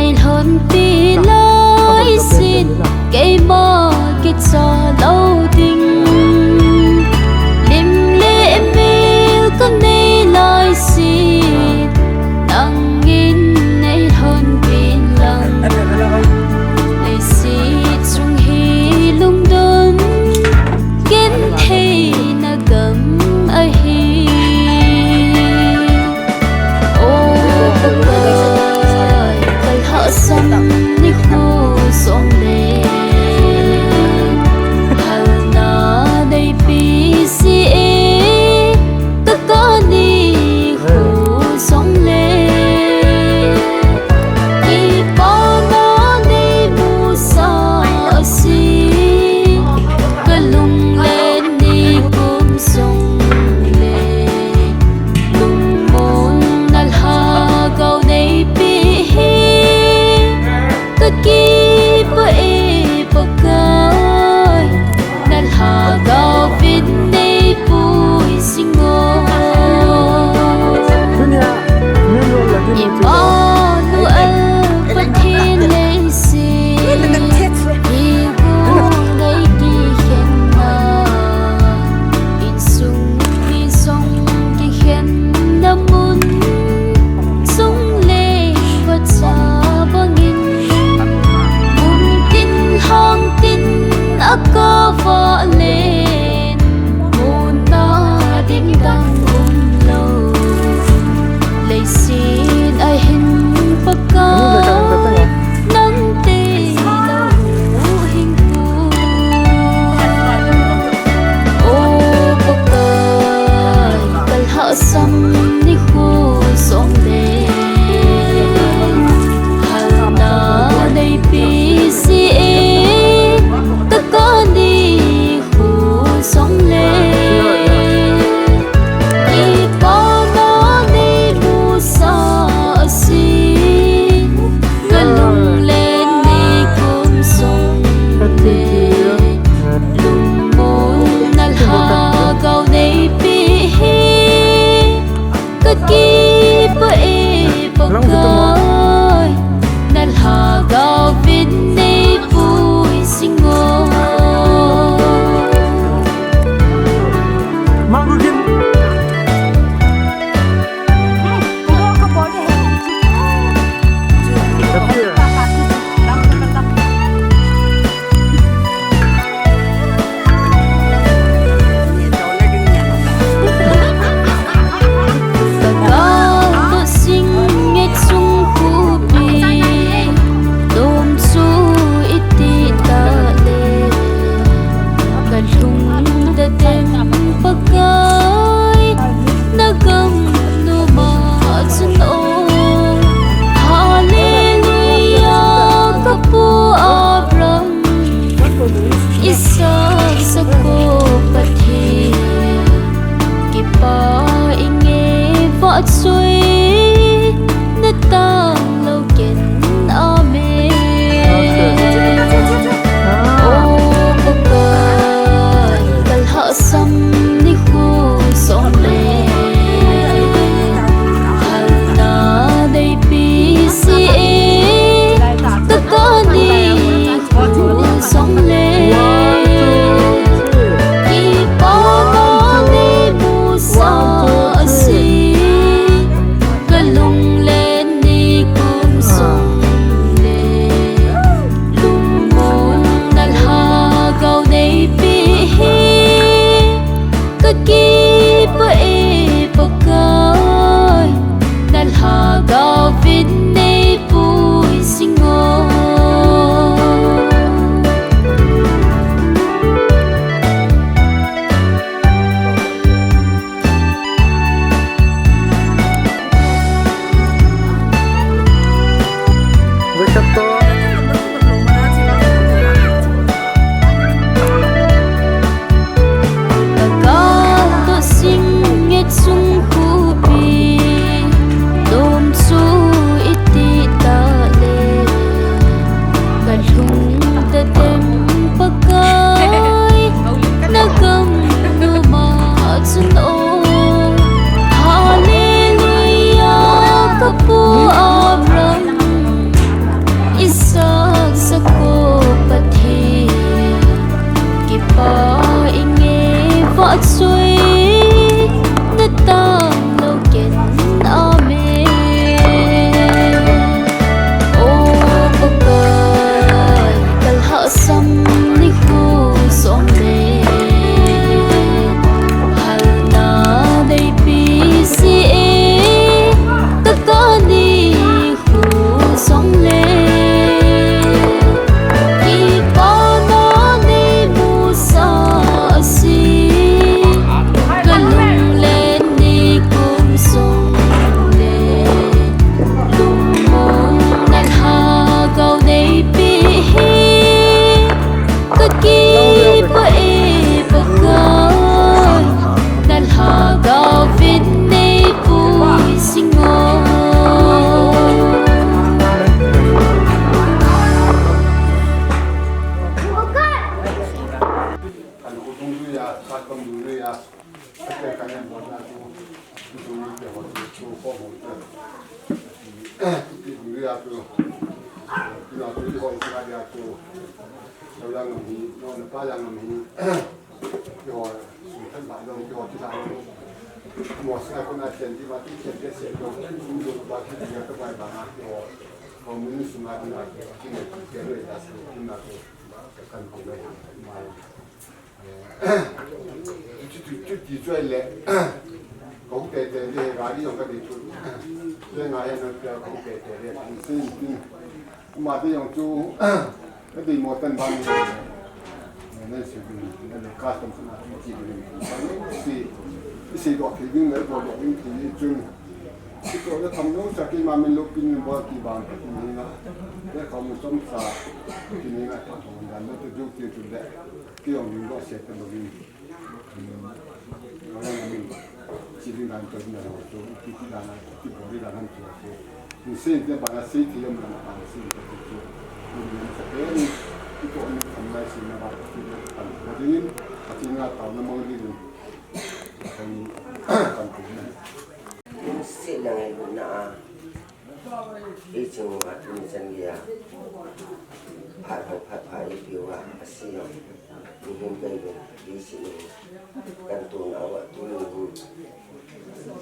ngày hôn pi lối xin cây mơ kết gió lâu tình lim lệ mil con nay lối xin nắng in ngày hôn pi lăng ngày si chung hi lung đốn kiến thấy na gấm ai hi ô cây họ xanh đi khu sông lệ hằng na đây pi si tất cả đi khu sông lệ đi bao nó đi bu sa si cái lung lên đi cùng sông lệ lung môn nal ha gạo đây pi cái kia เราตัวที่หอยสกัดยาตัวเรายังมีนอนป้ายังมีที่หอยสุดท้ายหลายเราที่หอยที่เราหมดสกัดคนอาเซียนที่มาที่เขียนเสียงเราดูว่าที่เดียวก็ไปบ้างที่หอยเขาไม่รู้สุนัขที่ไหนที่เนี่ยเกี่ยวกับอาเซียนที่นั่นกันของเรามาจุดที่ช่วยเลยเขาเตะเรื่องการที่เราก็ได้ช่วยเรื่องงานนั้นเขาเตะเรื่องสิ่งมาที่ยังจูก็ดีหมดตั้งบ้านนั่นสินั่นเลยการทำสมาธิที่ดีสิดอกที่วิ่งแล้วดอกวิ่งที่จุนที่ตัวจะทำโน้ตจากที่มาเป็นลูกกินบ่กี่บางที่นี่นะแล้วเขามันต้มสาที่นี่นะทำงานนั่นจะยุติจุดเด็กที่เราอยู่ก็เสียเป็นลูกวิ่งเราเนี่ยมีชีวิตการตัวเนี่ยเราตัวที่ด้านที่บริการนั่นตัวมีสิ่งที่บางสิ่งที่เราไม่ทำสิ่งที่ตัวมีสเปนที่ตัวนี้ทำได้สิ่งนั้นที่เราทำวันนี้ที่งานทำนั้นมันดีดูตรงนี้ทำตรงนี้สิ่งนั้นนะอีจังหวัดมีสัญญาผ่านผิวว่าสิ่งมีหินไปเป็นดีสิ่งกันตัวเอาว่าตัวนี้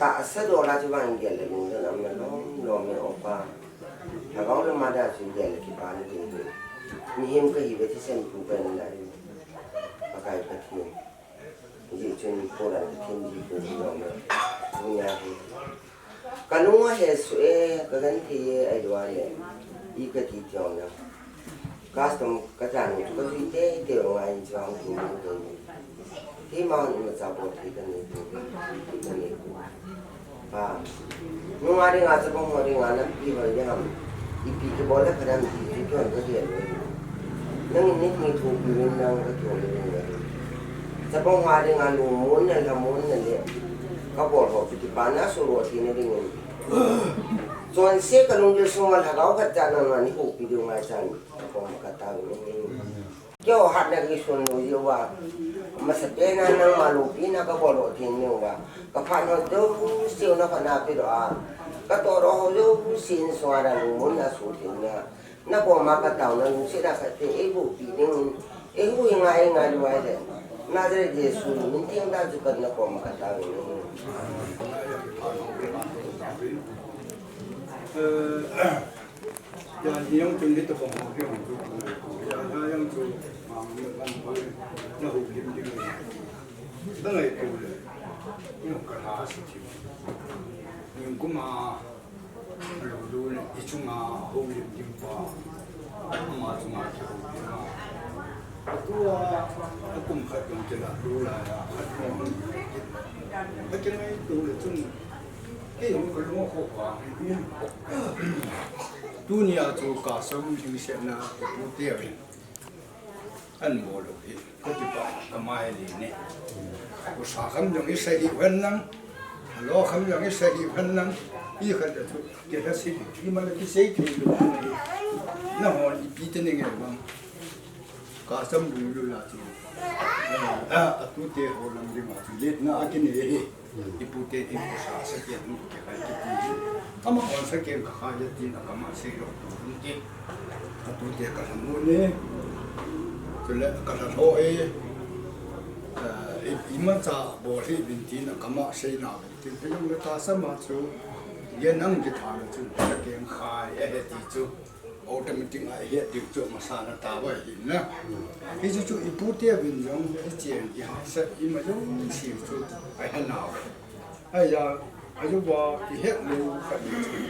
ตาสะดวกราชบัณฑิตเลยมันจะนำมันล้อมไม่ออกมาถ้าเขาเริ่มมาได้สิ่งใหญ่เลยที่บ้านนี่มีหินก็หินไปที่เส้นผูกเป็นอะไรปากกายกระถิ่นยิ่งจนโบราณกระถิ่นยิ่งเป็นล้อมเลยทุกอย่างกันนู้นเหตุสุดกันที่ไอ้ด้วยอีกที่เที่ยวนะก็ต้องกระจายก็ที่เที่ยวไงจะเอาที่มันเลยที่มันจะบอกที่กันนี่ป้าเมื่อวานงานจะบอกว่าเรื่องนั้นพี่ว่าอย่างอีพีจะบอกแล้วขนาดที่ก็ก็เดียดเลยนั่งนิดมีถูกอยู่นั่งก็ถูกเลยจะบอกว่าเรื่องลุงม้วนเนี่ยละม้วนเนี่ยเขาบอกว่าที่บ้านน่ะสุรวที่นี่เรื่องส่วนเสียกับลุงจะส่งมาถ้าเขาขัดใจนั่นนี่อุปนิสัยจันผมก็ตามนี่เจ้าหัดนักส่วนนู้นอยู่ว่ามาสเปนนั่งมาลูปีน่ะก็บอกว่าที่นี่ว่าก็ผ่านเราเจ้าเสียวน่ะขนาดที่ว่าก็ตัวเราเจ้าสินสวรรค์ลุงม้วนน่ะสุดที่เนี่ยน่ะพอมาก็ตาวนั่นเสียดายแต่ไอ้บุปีนึงไอ้บุยังไงด้วยเลยน่าจะเยซูมันที่นั่นจะกันน่ะพอมาก็ตาวนี่yang tu ni tu pun yang tu, yang tu man na hu lim lim ni, dah leh tu le, yang kerana sih, yang kuma lalu ni icunga hu lim lim pa, ama cunga tu ma, tu aku mungkin yang jelas tu lah, macam ni tu le cun. Yang kedua kau dunia tu kasam juga na putih ni, anmol ni, kau tiba kamai ni, usaha kami yang isahi wenang, kalau kami yang isahi wenang, ia kata tu kita sih, ini mana kita sih tu, nah orang itu ni kan, kasam dulu lah tu, tu teh orang di mana, lihat na akin ni. Ipute usaha sekian kita itu, kama orang sekian kaya tina kama siro tunti, tu dia kalau ni, kalau kalau iman sa boleh binti nak kama sena binti, yang lepas sama tu, dia nang kita tu sekian kaya itu, automatik ayah itu masalah tahu ini na, itu tu ipute binjong ijen yang se iman yang situ ayah naw. Ayah, ayah wah, ihek lu kat itu.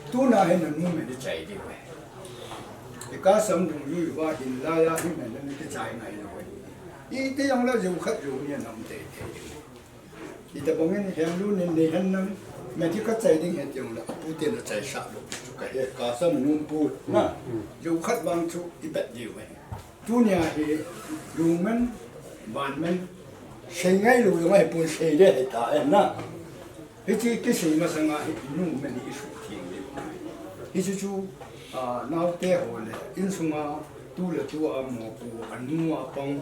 Tu nak hendak mungkin dicai dia. Jika sambung lu wah hinlaya hendak dicai ngai lu. Itu yang la jauh kat jauh ni nam teh. Kita bangun yang lu ni hendak, macam kat cai ding hendak yang la putih nak cai sah lu. Jika kasam numpul, na jauh kat bang tu ibat dia. Tu ni ahir lumen, banmen. Sengai lu yang apa pun saya dah tak na. Itu kisah masa ngah itu meni isu tinggi. Itu tu nau teh oleh insunga tu le tu amoku anu apang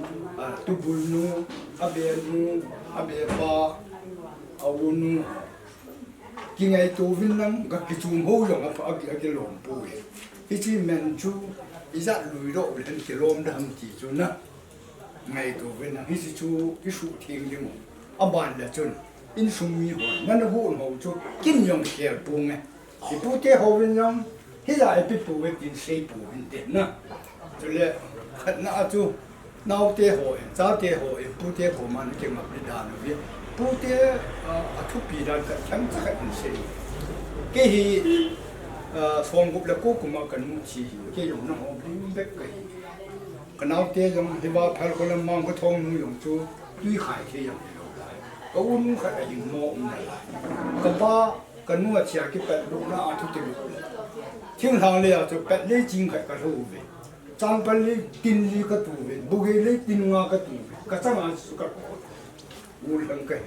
tu bulnu abe pa awunu kinh ngày tu vinh năng các cái chùm hô giống ở cái lồng bùi cái chi men chú ý giác lùi độ lên cái lồng đâm chỉ chú na ngày tu vinh năng cái chú cái sự thiêng liêng ở bàn là chun in sung mi hồ ngân hồ hồ chú kinh nhung khéo bùn này thì bùn thế hồ vinh năng cái giải bị bùn với tin say bùn vinh tiền na cho nên khát na chú nào thế hồ giáo thế hồ bùn thế hồ mà nó cái mặt đi đàn nó biết bùn thế thu bì ra cái thằng chắc là say cái gì phong gục là cố cùng mà cần muốn chỉ cái dùng nó không biết biết cái nào thế dùng thì vào phải có làm mang cái thong nó dùng chú duy hải thế dùng có uống cái gì mộng này cái ba cái nuôi chia cái bẹt lúc nào thu tiền thiên hàng này à chú bẹt lấy chính cái thu về trang bẹt lấy tin lấy cái thu về bù cái lấy tin nga cái thu về cái trang ăn suy cái uống lần cái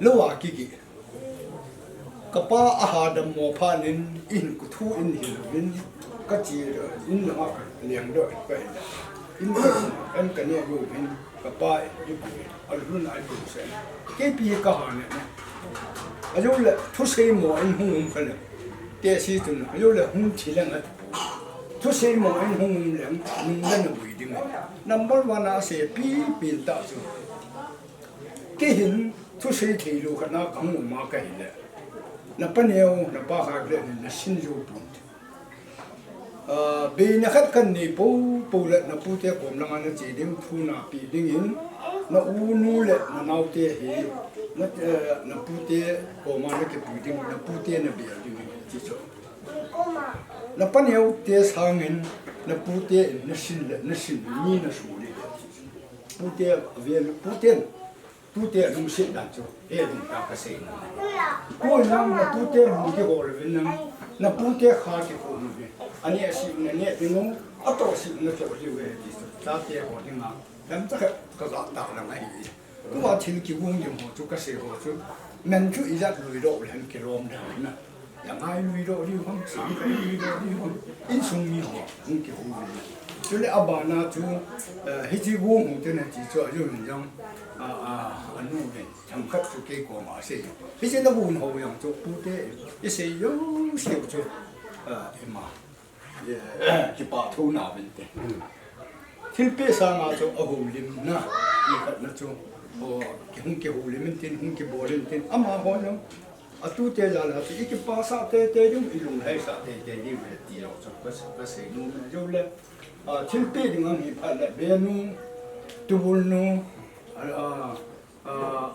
lâu à kiki cái ba à đầm mò pha nên in cái thu in hiểu in cái gì rồi in là cái liền rồi cái in em cái này rồi in cái ba in ở luôn lại cũng sẽ cái bia cái hàng này ở chỗ là thu xây mỏ in hung cái này để sử dụng ở chỗ là hung chỉ là cái thu xây mỏ in hung là mình nên là quy định number one là sẽ bia tạo cho cái hình thu xây thì lúc nào cũng mà cái này na paneo na pa khagre na sinju punt be na khat kan ni po le na pu te kom langa na chi dim thu na pi ding in na u nu le na nau te hi na pu te ko ma na ke pi ding na pu te na bi ding chi cho na paneo te sangin na pu te na sin le na sin ni na su le pu te ve pu te lung sin da cho e din ta ka sei cô nam là tu tế mù cái hồ rồi nam là tu tế khá cái hồ rồi anh ấy xin anh ấy tiếng ông ở đó xin nó cho nhiều về thì ta tế hồ tiếng nào làm chắc cái gạo tạo là ngay cũng mà thiên kiều vương dùng hồ chú cái xe hồ chú mình chú ý ra lùi độ là hàng kilo này nè làm ai lùi độ đi không sáng cái lùi độ đi không in sung mi hồ không cái hồ này cho nên ở bà na chú hết chỉ vương hồ thế này chỉ cho dùng trong anh nuôi về thằng khách chú cái của mà xây bây giờ nó buồn hồ yang cho bút đấy cái xây yếu xíu cho em mà cái bà thu nào bên đấy thiên bế sang mà cho ở hồ lim na cái khách nó cho cái hồ lim bên trên hung cái bò lên trên mà hồ nhau tu tế là cái bà sa tế dùng ilung hay sa tế đi về đi rồi cho cái xây nu rồi là thiên bế thì ngang hiện tại là bên nu tu nu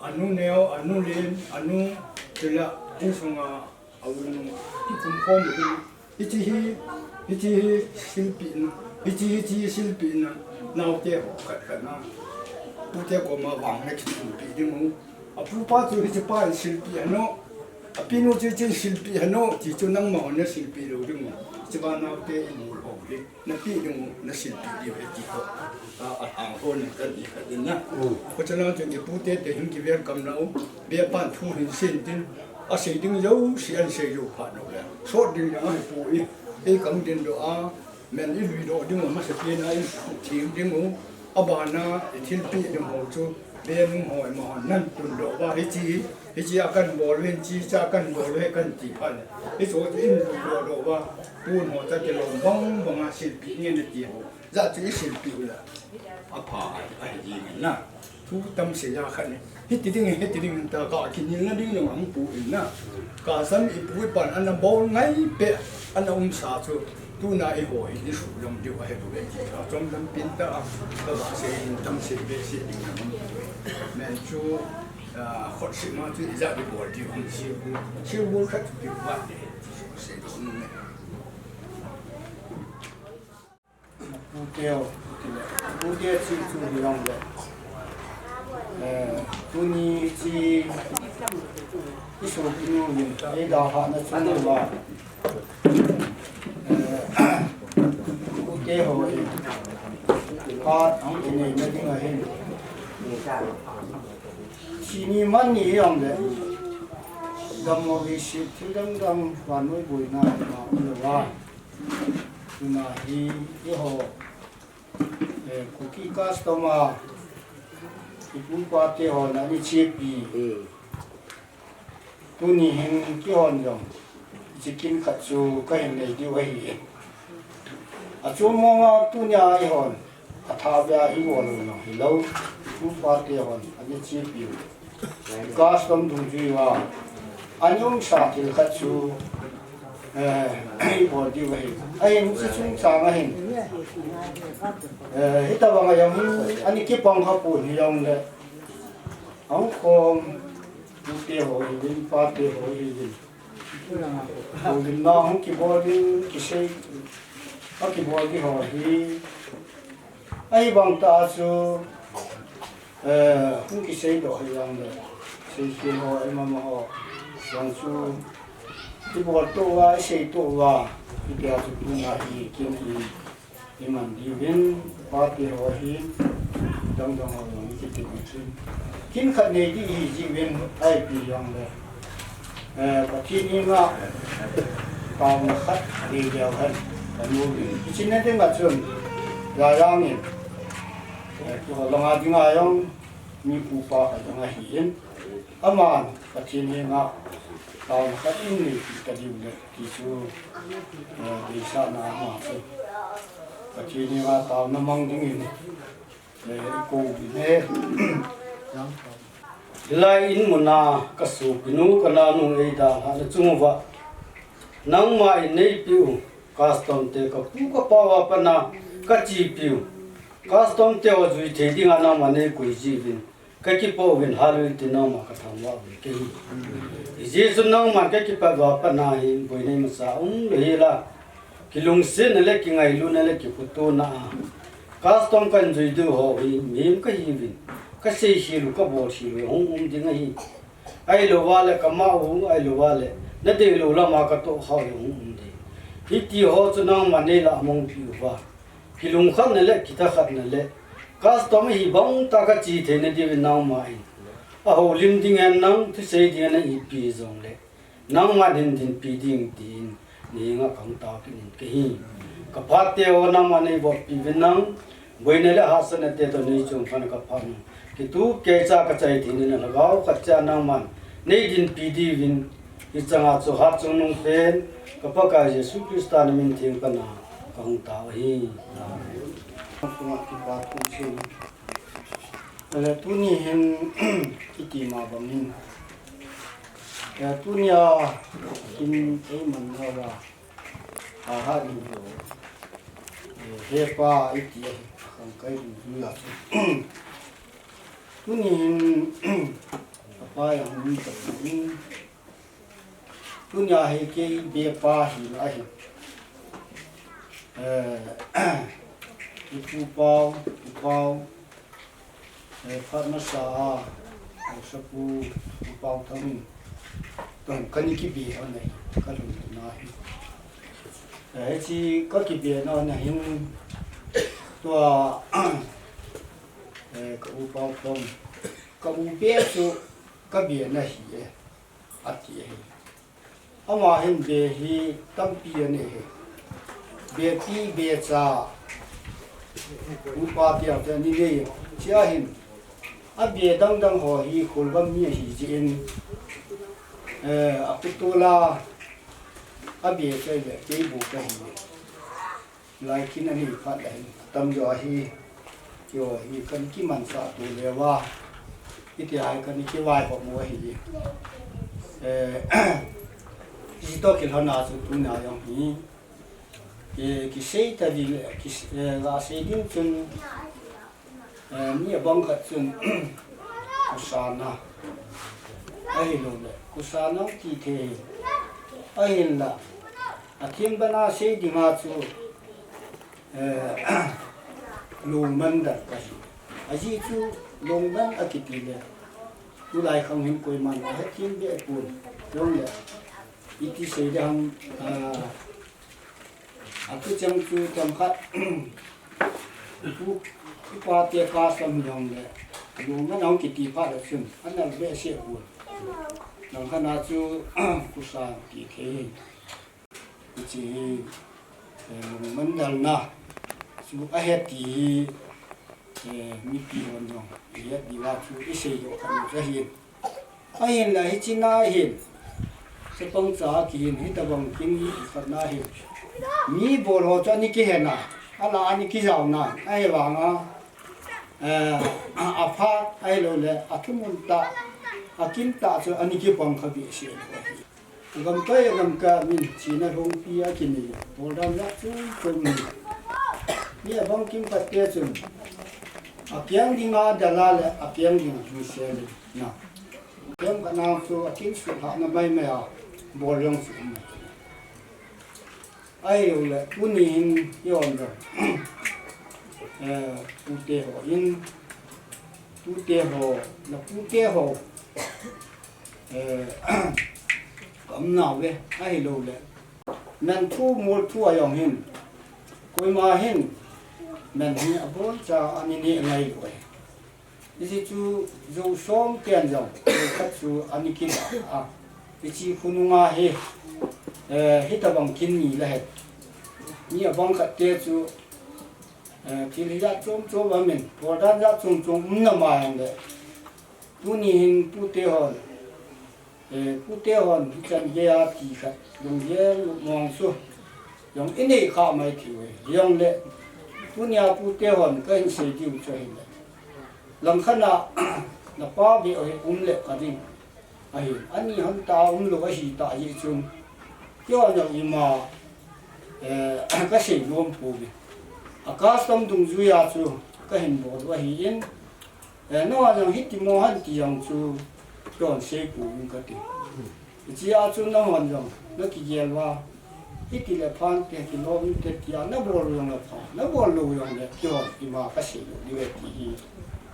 anu neo anu len anu tela insonga awun ikum khom ichi silpin ichi silpin naw te ka na pu te ko ma wang na ki pi ding apu pa chu ichi pa silpi ano apinu chi silpi ano chi chu nang ma na silpi lo ding chi ba naw te mu ho le na pi ding na silpi di ve ti ko hàng hôn cái gì cái gì nhá, có cho nên chuyện bút tết để hình cái việc cầm nấu, bia pan thu hình xin tin, xây dựng dấu xây dấu phản đồ là, số đường nhà hay bụi, cái cầm tiền đồ mình đi lùi đồ nhưng mà sẽ tiền ai tiền đi ngủ, bà na thiên pi đường hồ chú, bia nung hỏi mà năn tuần đồ và cái chi akan bò lên chi cha akan bò lên akan chỉ phản, cái số in đồ và buôn họ ta cái lồng bông bằng xin pi nghe được gì giá trị xin pi là apa ai gì na thu tâm sẽ ra khẩn hết tiếng ta cả kinh nghiệm là đi làm ăn bù na cả sân ít bùi bản anh bảo ngay bé anh ông xã cho tu na ai hỏi đi sử dụng điều hay bù cái gì đó trong tâm pin ta ta sẽ tâm sẽ về sẽ đi làm mình chú khó sự mà chú ra đi bỏ đi không chịu bù khách chịu vặt để sẽ đúng này bù tiêu chỉ chú đi làm đấy tu ni chỉ cái số tiền mình để đào họ nó chú đi vào bù tiêu hồi có ông cái này mới tiếng là chỉ ni mất ni ông đấy đâm một cái sự thiếu đâm và nuôi bụi nào mà ông được vào mà cái hồ cookie customer cái bún qua cái hồ nó đi chia bì tu ni hin ki hon jong chỉ kinh khát chu cái hình này điều hay à chu mong tu nhà ai hòn à thao bia hi hòn nó hi lâu tu phát tiền hòn anh ấy chia biểu gas tâm dung duy wa anh ông sa thì khát chu hi hòn điều hay anh chỉ chung sang anh hít ta bằng yang anh ấy kịp bằng hấp bún yang đấy ông com tu tiền hồi đi phát tiền hồi đi Hồn nó không kịp bò đi cái xe, không kịp bò đi hỏi đi, ai bằng ta số, không cái xe đó hay rằng đấy, xe kia họ em mà họ, rằng số, cái bò to wa, xe to wa, cái kia số tu na hi, kiếm hi, em ăn đi bên, ba cái hỏi hi, đong đong họ làm cái gì vậy, kiếm khát này đi gì bên, ai bị rằng đấy. Và khi đi ngọ vào một khách đi đều hơn và mua biển cái chính là tiếng mặt trường là ra miền họ lòng ai tiếng ai không như phụ pa ở trong ai hiến mà và khi đi ngọ vào một khách in thì ta điều được thì chú đi xa nào mà thôi và khi đi ngọ tàu nó mong tiếng gì để cô bị thế lai in muna ka su pinu ka la nu ei da ha chung wa nang ma in nei piu custom te ka pu ka pa wa pa na ka chi piu custom te wa zui the ding ana ma ne kui ji vin ka ki po vin ha lu ti na ma ka thang wa ke ji sun nang ma ka ki pa wa pa na hi boi nei ma sa le la ki lung se ne le ki ngai lu ne le ki pu to na custom kan zui du ho hi mim ka hi vin cái xe xì lu cái bộ xì lu hung tiếng ấy ai lu vào lại cái máu hung ai lu vào lại nó để lu là mà cái tổ hao hung đi khi tiêu họ cho nó mà nên là mong phiêu vào khi lùng khát này lại kita khát này lại cái tóm hi bông ta cái chi thế này đi nào mà à hồ lim tiếng anh nắng thì xe tiếng anh ít pi giống lại nắng mà đến pi tiếng tiếng này ngã cẳng ta cái hi cái phát tiêu nắng mà này bọc pi bên nắng bây này là hát sinh này tết này chung phân cái phân cái tu kê cha cái trái thì nên là gạo cái cha nang man nei din pi di vin cái changa cho hát chung nung pen cái bác cái Jesus Christ anh mình thiêng cái na công tạo hi không cái bát cũng xin là tu ni hen cái gì mà bằng mình là tu ni à kim cái mình thôi là hát đi rồi thế qua ít gì không cái gì là tu ni apa yang minta ni tu ni hay cái bia pa hi là hi cái pau phát nó sa sa pau thằng toàn cái cái bia này cái luôn này chỉ có cái bia nó này tua cái pau thằng cái bia số cái bia này hi à thì mà hiện bia hi tâm bia này bia ti bia cha upa tiang te ni le chia hin a bia dang dang ho hi khol gam mi hi jin a putula a bia che le ke bu ka hi lai kin ani phat lai tam jo hi kan ki man sa tu le wa iti ai kan ki wai ho mo hi ji to ki hana su tu na yang hi cái xe ta đi cái là xe đi chân nhiều băng cát chân kusana ai luôn đấy kusana thì thế ai là thêm bên na xe đi mà chú lồng mần đặt cái gì chú lồng mần ở cái gì đấy chú lại không hình coi mần hết thêm bị buồn đúng đấy ít xe đang aku chẳng chú tâm khát ku qua tiệc cá sâm nhom le luôn nó nóng kỹ phát được chừng anh là bé xe buồn nóng khát nào chú ku sa kỹ thế chỉ mình đang na chú ai hết thì mi pi hoàn rồi hết đi vào chú cái xe đó không có hiền ai hiền là hết chín ai hiền sẽ bông trả kín hết tờ bằng kín phật na hiểu mi bồ hồ cho anh kia hẹn à là anh kia giàu nè ai vàng à pha ai lo lệ à thun môn ta à kim ta cho anh kia bông khắp bị xịn gầm cái mình chỉ là hông pia kín này bồ đam nhát chung mi bông kim phật kia chung à kiang đi ngã đà la lệ à kiang đi ngã xe nè kiang cái nào cho kín sự hạ nó bay mày à bồ lông sự ai rồi là tu niệm yon rồi tu tê hồ in tu tê hồ là tu tê hồ cấm nào đấy ai rồi là mình thu mua thu ở dòng hình coi mà hình mình hiện bốn cha anh ấy này rồi thì chú dù sống tiền dòng các chú anh ấy kia à thì chỉ khung nga he hết tờ bằng kinh nhỉ là hết nhỉ bằng cái tiền chú thì lý ra chôm vào mình bỏ ra ra chôm nằm mà anh đấy tu niệm tu tế hồn thì chân gia thì khát dùng gia mong số dùng ít này khao mai thì dùng lệ tu niệm tu tế hồn cái anh sẽ chịu cho anh đấy làm khăn nào là ba bị ở lệ cả đi ai anh ấy hắn ta lúc ấy ta gì chung cho nên mà cái gì luôn phù bị các tâm đồng duy à chú cái hình bộ đó hiện nó là hít thì mua hắn thì rằng chú chọn xe cũ cái gì chỉ à chú nó hoàn rằng nó chỉ dễว่าhít thì là phan thì nó cũng thì nó bỏ luôn là phan nó bỏ luôn là chọn thì mà cái gì đi về thì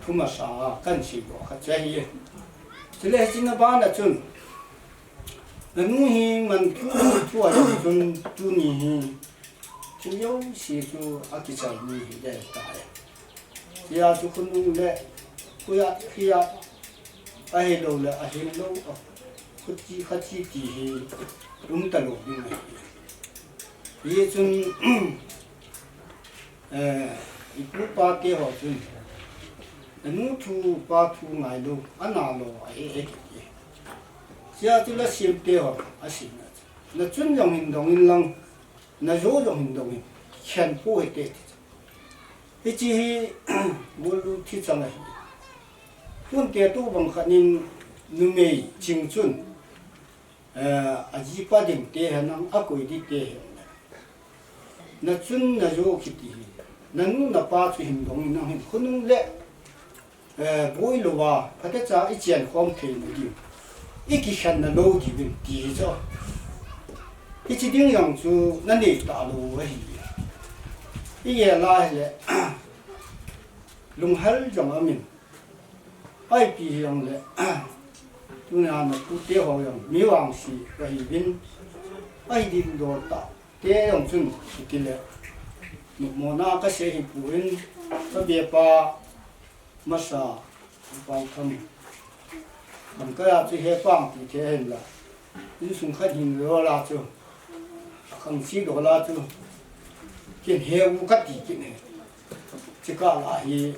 thu mà sa cái gì đó cái gì chỉ là chỉ nó bán là chú nung hi mình thu ở chung tu ni chỉ yếu sĩ chú ở cái trái ni để tại chỉ là chú không nung lệ khi ai đâu là ai đâu khát chi thì đúng tận lúc như này vì chung ít lúc ba cái họ chung nung thu ba thu ngày đâu anh nào ai chỉ là xem tiêu à xem là chuyên dùng hành động in lăng là dỗ dùng hành động in khen phô hết đấy cái gì muốn lu thi chẳng này tuân tiền tu bằng khả năng nuôi mày chính chuẩn à chỉ ba điểm tiền hàng năm à coi đi tiền là chuyên là dỗ cái gì là nu là ba chuyên hành động in năng không nung lệ bôi lúa vào cái đó cha ít tiền không thể nào đi ít cái khăn là lâu thì mình đi cho ít chỉ tiếng rằng chú nó để tạo lâu vậy ít giờ lại là lùng hal trong ở mình ai bị rằng là chú nào nó cứ tiêu hao rằng miếng vàng xì vậy bên ai đi đồ tạo tiêu rằng chú cái là một món nào cái sẽ hình phụ in cái bia ba masa bao thầm bằng cái gì hệ quang thì thế hình là những súng khách hình đó là chứ không chỉ đó là chứ cái hệ u cắt thì cái này chỉ có là thì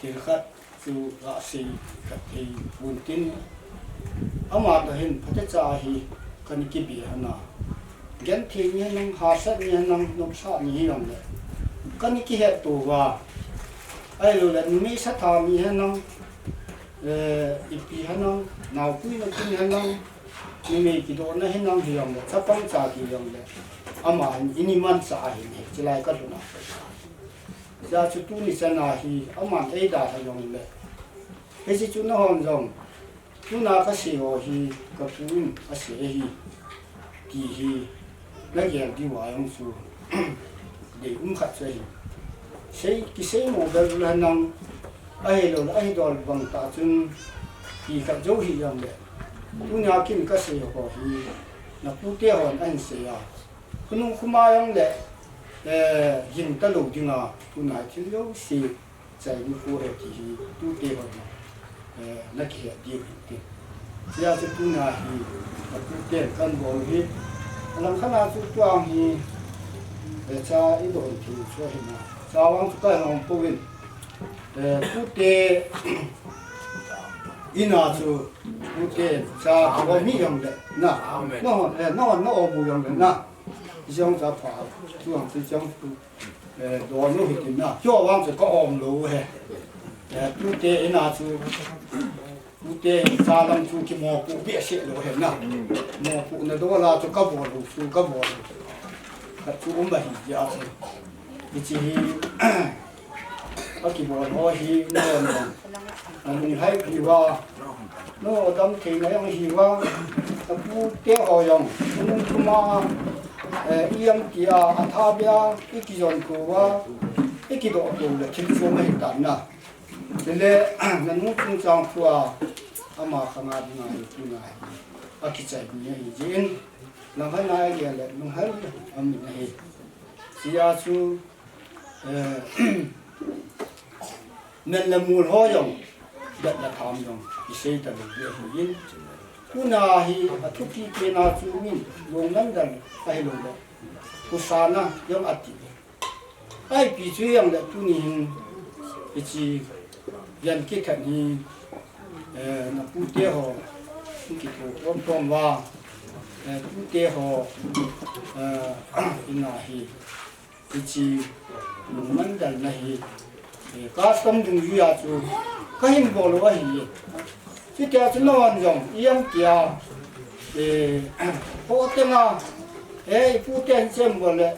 thì khách chú là gì khách thì buồn tin ông mà đó hình phát ra thì cái cái bia nào gen thì như năng hạ sát như năng nông sản như vậy đấy cái hệ tổ và ai rồi là mấy sát tham như năng ipi hanong nào quý nó cũng hanong mình cái đó nó hanong thì ông sắp băng trả thì ông đấy ama ini man sa ahin chỉ lại cái đó ra chút tu ni sana hi ama ấy đã thành ông đấy cái gì chút nó hòn rồng tu na cái gì ho hi cái phun cái gì hi thì hi nó dạng đi vào ông su để khát say cái say một cái là hanong ai rồi ai đó bằng ta chung thì các dấu hiệu rằng đấy tu nhà kim cái gì họ thì là tu tiêu hồn anh sẽ à cũng không ai rằng đấy hiện tại lúc thì là tu này chỉ dấu gì chạy đi phù hợp thì tu tiêu hồn là kia đi đi giờ thì tu nhà thì tu tiêu căn bộ thì làm khả năng tu toang thì cha ít đồ thì cho hình nào cha vắng cái lòng phù hợp tu tê ina chu ute cha ko mi yong le na no o bu yong le na jong cha pha tu ang tu jong tu do no hi tin na jo wang se ko om lo he ute ina chu ute cha lam chu ki mo ku bi se lo he na mo ku na do la chu ka bo lu chu ka bo ka chu um ba hi ya se bi chiก็กี่บอลพอฮีโน่นมันให้ผีว่าโน่ดำทิ้งแล้วฮีว่าตะปูเตี้ยหอยงมันทุ่มมาเอียงกี่อาทาเบียอีกี่จนกูว่าอีกี่ดอกดูเลยคิดว่าไม่ตันนะเลยนั่นนุ่งจางฟัวอามาขนาดไหนที่ไหนอาคิดใจมีอะไรจริงนั่งให้นายเกี่ยเลยนั่งให้อามีอะไรเสียชูนั่นละมูลหอยงดัดละทำยงพิเศษแต่ละเรื่องยินคุณอาฮีทุกที่เป็นอาจูมินลงนั้นดันไปลงแล้วกุศลนะยังอัติไอ้ปีช่วยยังละตุนินไปจียันคิดขันนี้นับพูดเดียวผู้ที่ถูกร้องร้องว่าพูดเดียวอินาฮีไปจีลงนั้นดันนะฮีก็ต้องดูอยู่จู่ก็เห็นบอกเลยว่าฮีที่แกจะนอนยองเยี่ยมเกี่ยวพอเต็มอ่ะผู้เต็มเต็มหมดเลย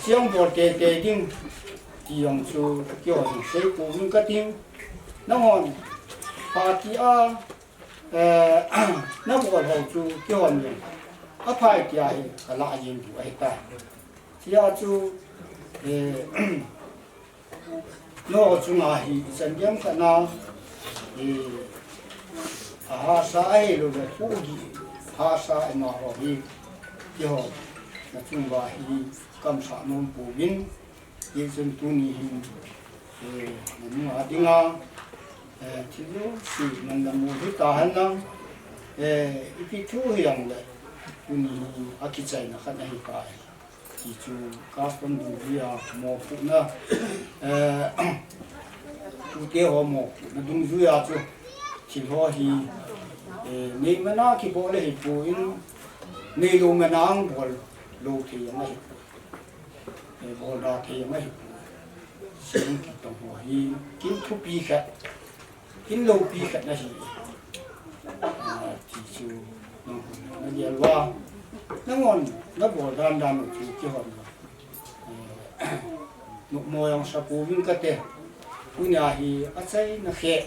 เสียงบอกเตะดิ้งที่ยองจู่เกี่ยวกับเสกกูมันก็ดิ้งน้ำมันปาที่น้ำบอกเราจู่เกี่ยวกับยังอภัยที่ไอ้กลายิงอยู่ไอ้ตาที่จู่โลจุงอาฮีสัญญาณกันนะอาหาสายโลเวฟูกีหาสายมาฮอฮีเดี๋ยวนัจุงวาฮีกำสานนปูบินยิ่งจนตุนีหินนั่นว่าดิ้งอ่ะที่รู้สิมันดำมูที่ตาหันนะอีพิทูเฮียงเลยตุนีอากิใจนะขันให้ไปที่จูกาฟกันดูเรียหมอฟุนะทุกเกี่ยวหมอนะดุงจุยาจูที่หัวฮีนี่มันน่าคิดบอกเลยปูอินนี่ลูมันน่างบอลลูที่ยังไม่บอลดาที่ยังไม่สิ่งที่ต้องหัวฮีกินทุกปีกันกินลูปีกันนะฮีที่จูนั่นเรียกว่านั่งงอนนับบอลดันจู่เกี่ยวกับนุกมอยองสปูวิ่งกระเตะผู้นี้ฮีอาศัยนักเขะ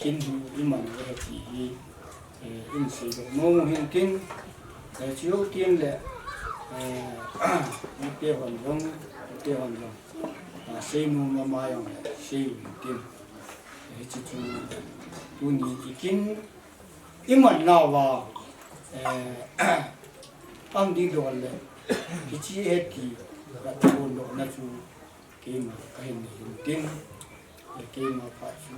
กินหูอิมันเวทีอินทรีย์โน้หินกินชิวกินเลยเตี้ยวันยงเตี้ยวันยงเสียมุมมาอย่างเสียกินจิจูผู้นี้กินอิมันน่าว่าอันดีโดนเลยพิจิเอตีรัตโกโลนัจูเกมก็เห็นหินตินเกมพัชจู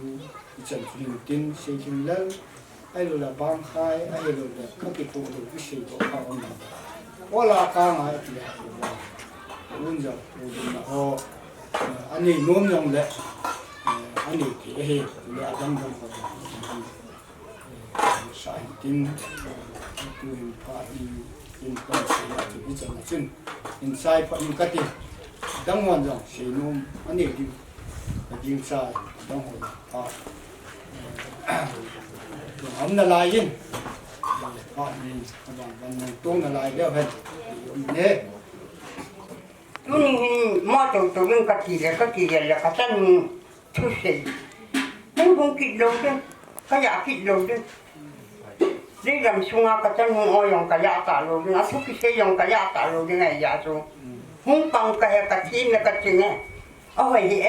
จันหินตินเสียงเล่นไอ้โลละบางคายไอ้โลละก็ติดตัวดูวิเศษของเขาเนี่ยว่าละกางอะไรที่ว่ารุ่นจะรุ่นนะโอ้อันนี้นุ่มยังเลยอันนี้ที่เฮ้ยเลยอาจารย์ยังเขาใส่ตินตัวพาดีin place to be done inside for in cutting don't want to say no any inside don't hold I'm the lionวันตุ้งอะไรเดี๋ยวเห็นเนี่ยตุนี่มอตัวตัวนึงกะทิเลยแล้วก็ตั้งทุกสิ่งนั่งคงคิดลงด้วยก็อยากคิดลงด้วยนี่ลำช่วงก็จะนุ่งอ้อยองกะยาตาโลดนะทุกที่ยองกะยาตาโลดยังไงยาจูหุ่นปังกะกะทินกะจิงเนี่ยเอาไว้ที่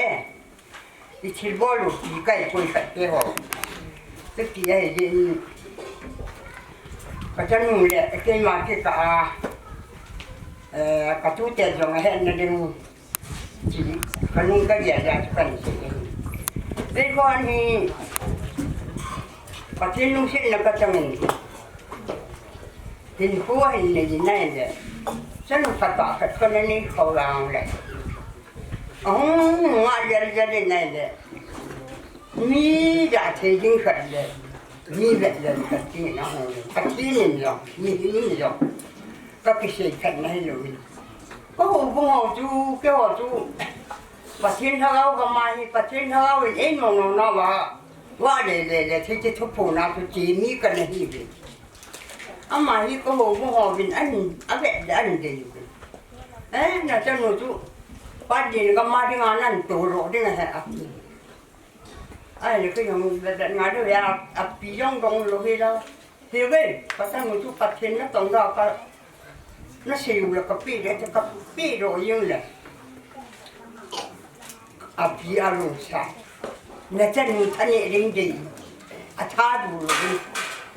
อีชิบอลูที่ใกล้คุยกันเดี๋ยวตึกที่ที่ก็จะนุ่งเลยเกี่ยมาที่กะตู้เตจงเห็นนั่นเองที่ก็นุ่งกะยาทุกคนสิเรื่องวันนี้ก็ที่นุ่งเส้นแล้วก็จะมีหินหัวหินในดินนั่นเลยฉันฝันว่าคนนี้เขาลางเลยอ๋อว่าเยอะๆนั่นเลย มีอยากเทยิ่งขัดเลยมีแบบเดินขัดที่นะฮะขัดที่นี่หรอกมีที่นี่หรอกก็พิเศษขัดให้เลยก็หัวจูแก้วจูประเทศเราก็มาประเทศเราเองมองน้องว่าเลยที่จะทุบปูนาทุจีมีกันในที่นี้อามาที่ก็หัววินอันแบบอันเดียวน่าจะหนูจูปัจจุบันก็มาที่งานนั่นตัวรถได้ไงฮะไอ้เนี่ยก็ยังงานด้วยปียงตรงโลหิตแล้วเฮ้ยก็ตั้งหนูจูประเทศนั้นตรงเราก็น่าเสียแล้วก็ปีเดียวก็ปีโรยิ่งเลยปีอารมณ์ใช่น่าจะหนูท่านเองดีท้าดูเลย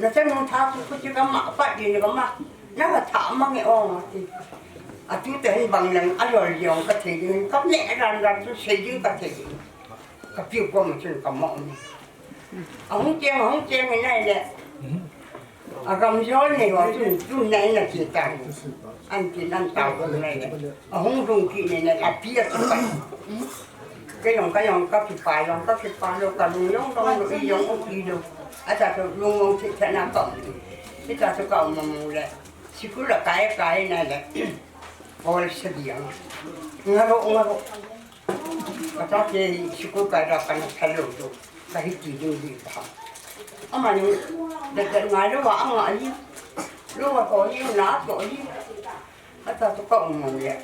น่าจะหนูท้าคุณจะก็มาปัจจุบันก็มาน่าจะถามมั่งไงอ๋อทุกแต่เห็นบางอย่างอร่อยอย่างก็เทียนก็แน่รันทุกสิ่งก็เทียนก็ผิวก็มันจนก็มองห้องเจียงไงแหละกำช้อนนี่ว่าจุนไหนน่ะที่ตั้งอันที่นั่นเต่าก็ไงเนี่ยห้องรุ่งที่นี่เนี่ยปีกไปก็ยังก็ผิดไปยังก็ผิดไปแล้วก็ลุงยังต้องลุงยังโอเคดูอาจารย์ลุงที่ชนะก็ที่จะก็เอามามูเลยสิคุณละกายนั่นแหละพอเสียงงาโรก็ต้องที่สิคุณกายเรากันทะลุดูก็ให้จีดูดีกว่าอามานี่เด็กๆงานรู้ว่าอะไรรู้ว่าเขายิ่งหนาตัวยิ่งอาจารย์ก็เอามาเลย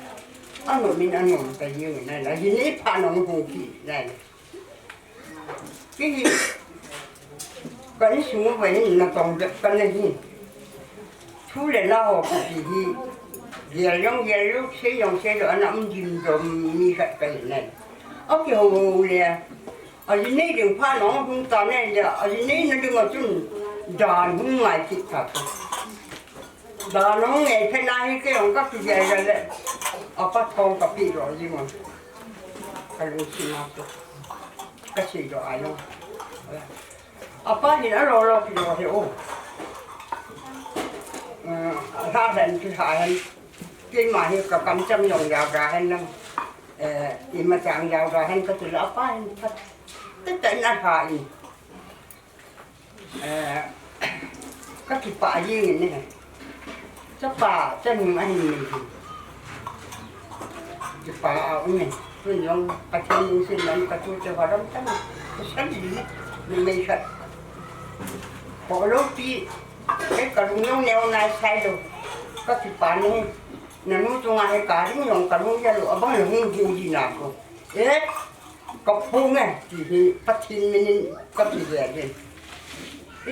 อันนู้นมีอันนู้นไปยืนนั่นแหละทีนี้พาน้องคงขี่ได้ที่ก็นี่สูงไปนี่นักตรงเด็กกันเลยที่ทุเรศเราที่เดี๋ยวลูกเสียอันนั้นมันยิ้มจมมีขัดไปนั่นเอาเกี่ยวเลยอันนี้ดึงพาน้องคงตอนนี้เดี๋ยวอันนี้นั่นดึงมาจุนด่าหุ่นไหลติดขัดด่าน้องไงพนักงานก็ยังก็คือใหญ่เลยเอาปะทองกับปีรอยิ่งมันก็รู้สินะก็สิรออายุเอาป้านี่นะรอปีรอเหรอถ้าเดินที่หายกินมาที่กับกำจังยองยาวราให้นั่งอีมาจางยาวราให้ก็จะรับป้าตั้งแต่นั้นหายก็ที่ป่ายิ่งนี่จะป่าจะหนุ่มอันนี้จะป่าเอาเนี่ยเพื่อนยังประเทศสิ่งนั้นก็ช่วยจะว่าต้องตั้งฉันดีไม่ใช่พอรู้ปีไอ้กระลุงแนวนายใช่ดูก็ที่ป่านี่นั่นนู้นตรงไหนการที่ยองกระลุงจะหลุดบ้างหรือมึงจริงจริงนะกูก็พูดไงที่ประเทศนี้ก็ที่เดียวกัน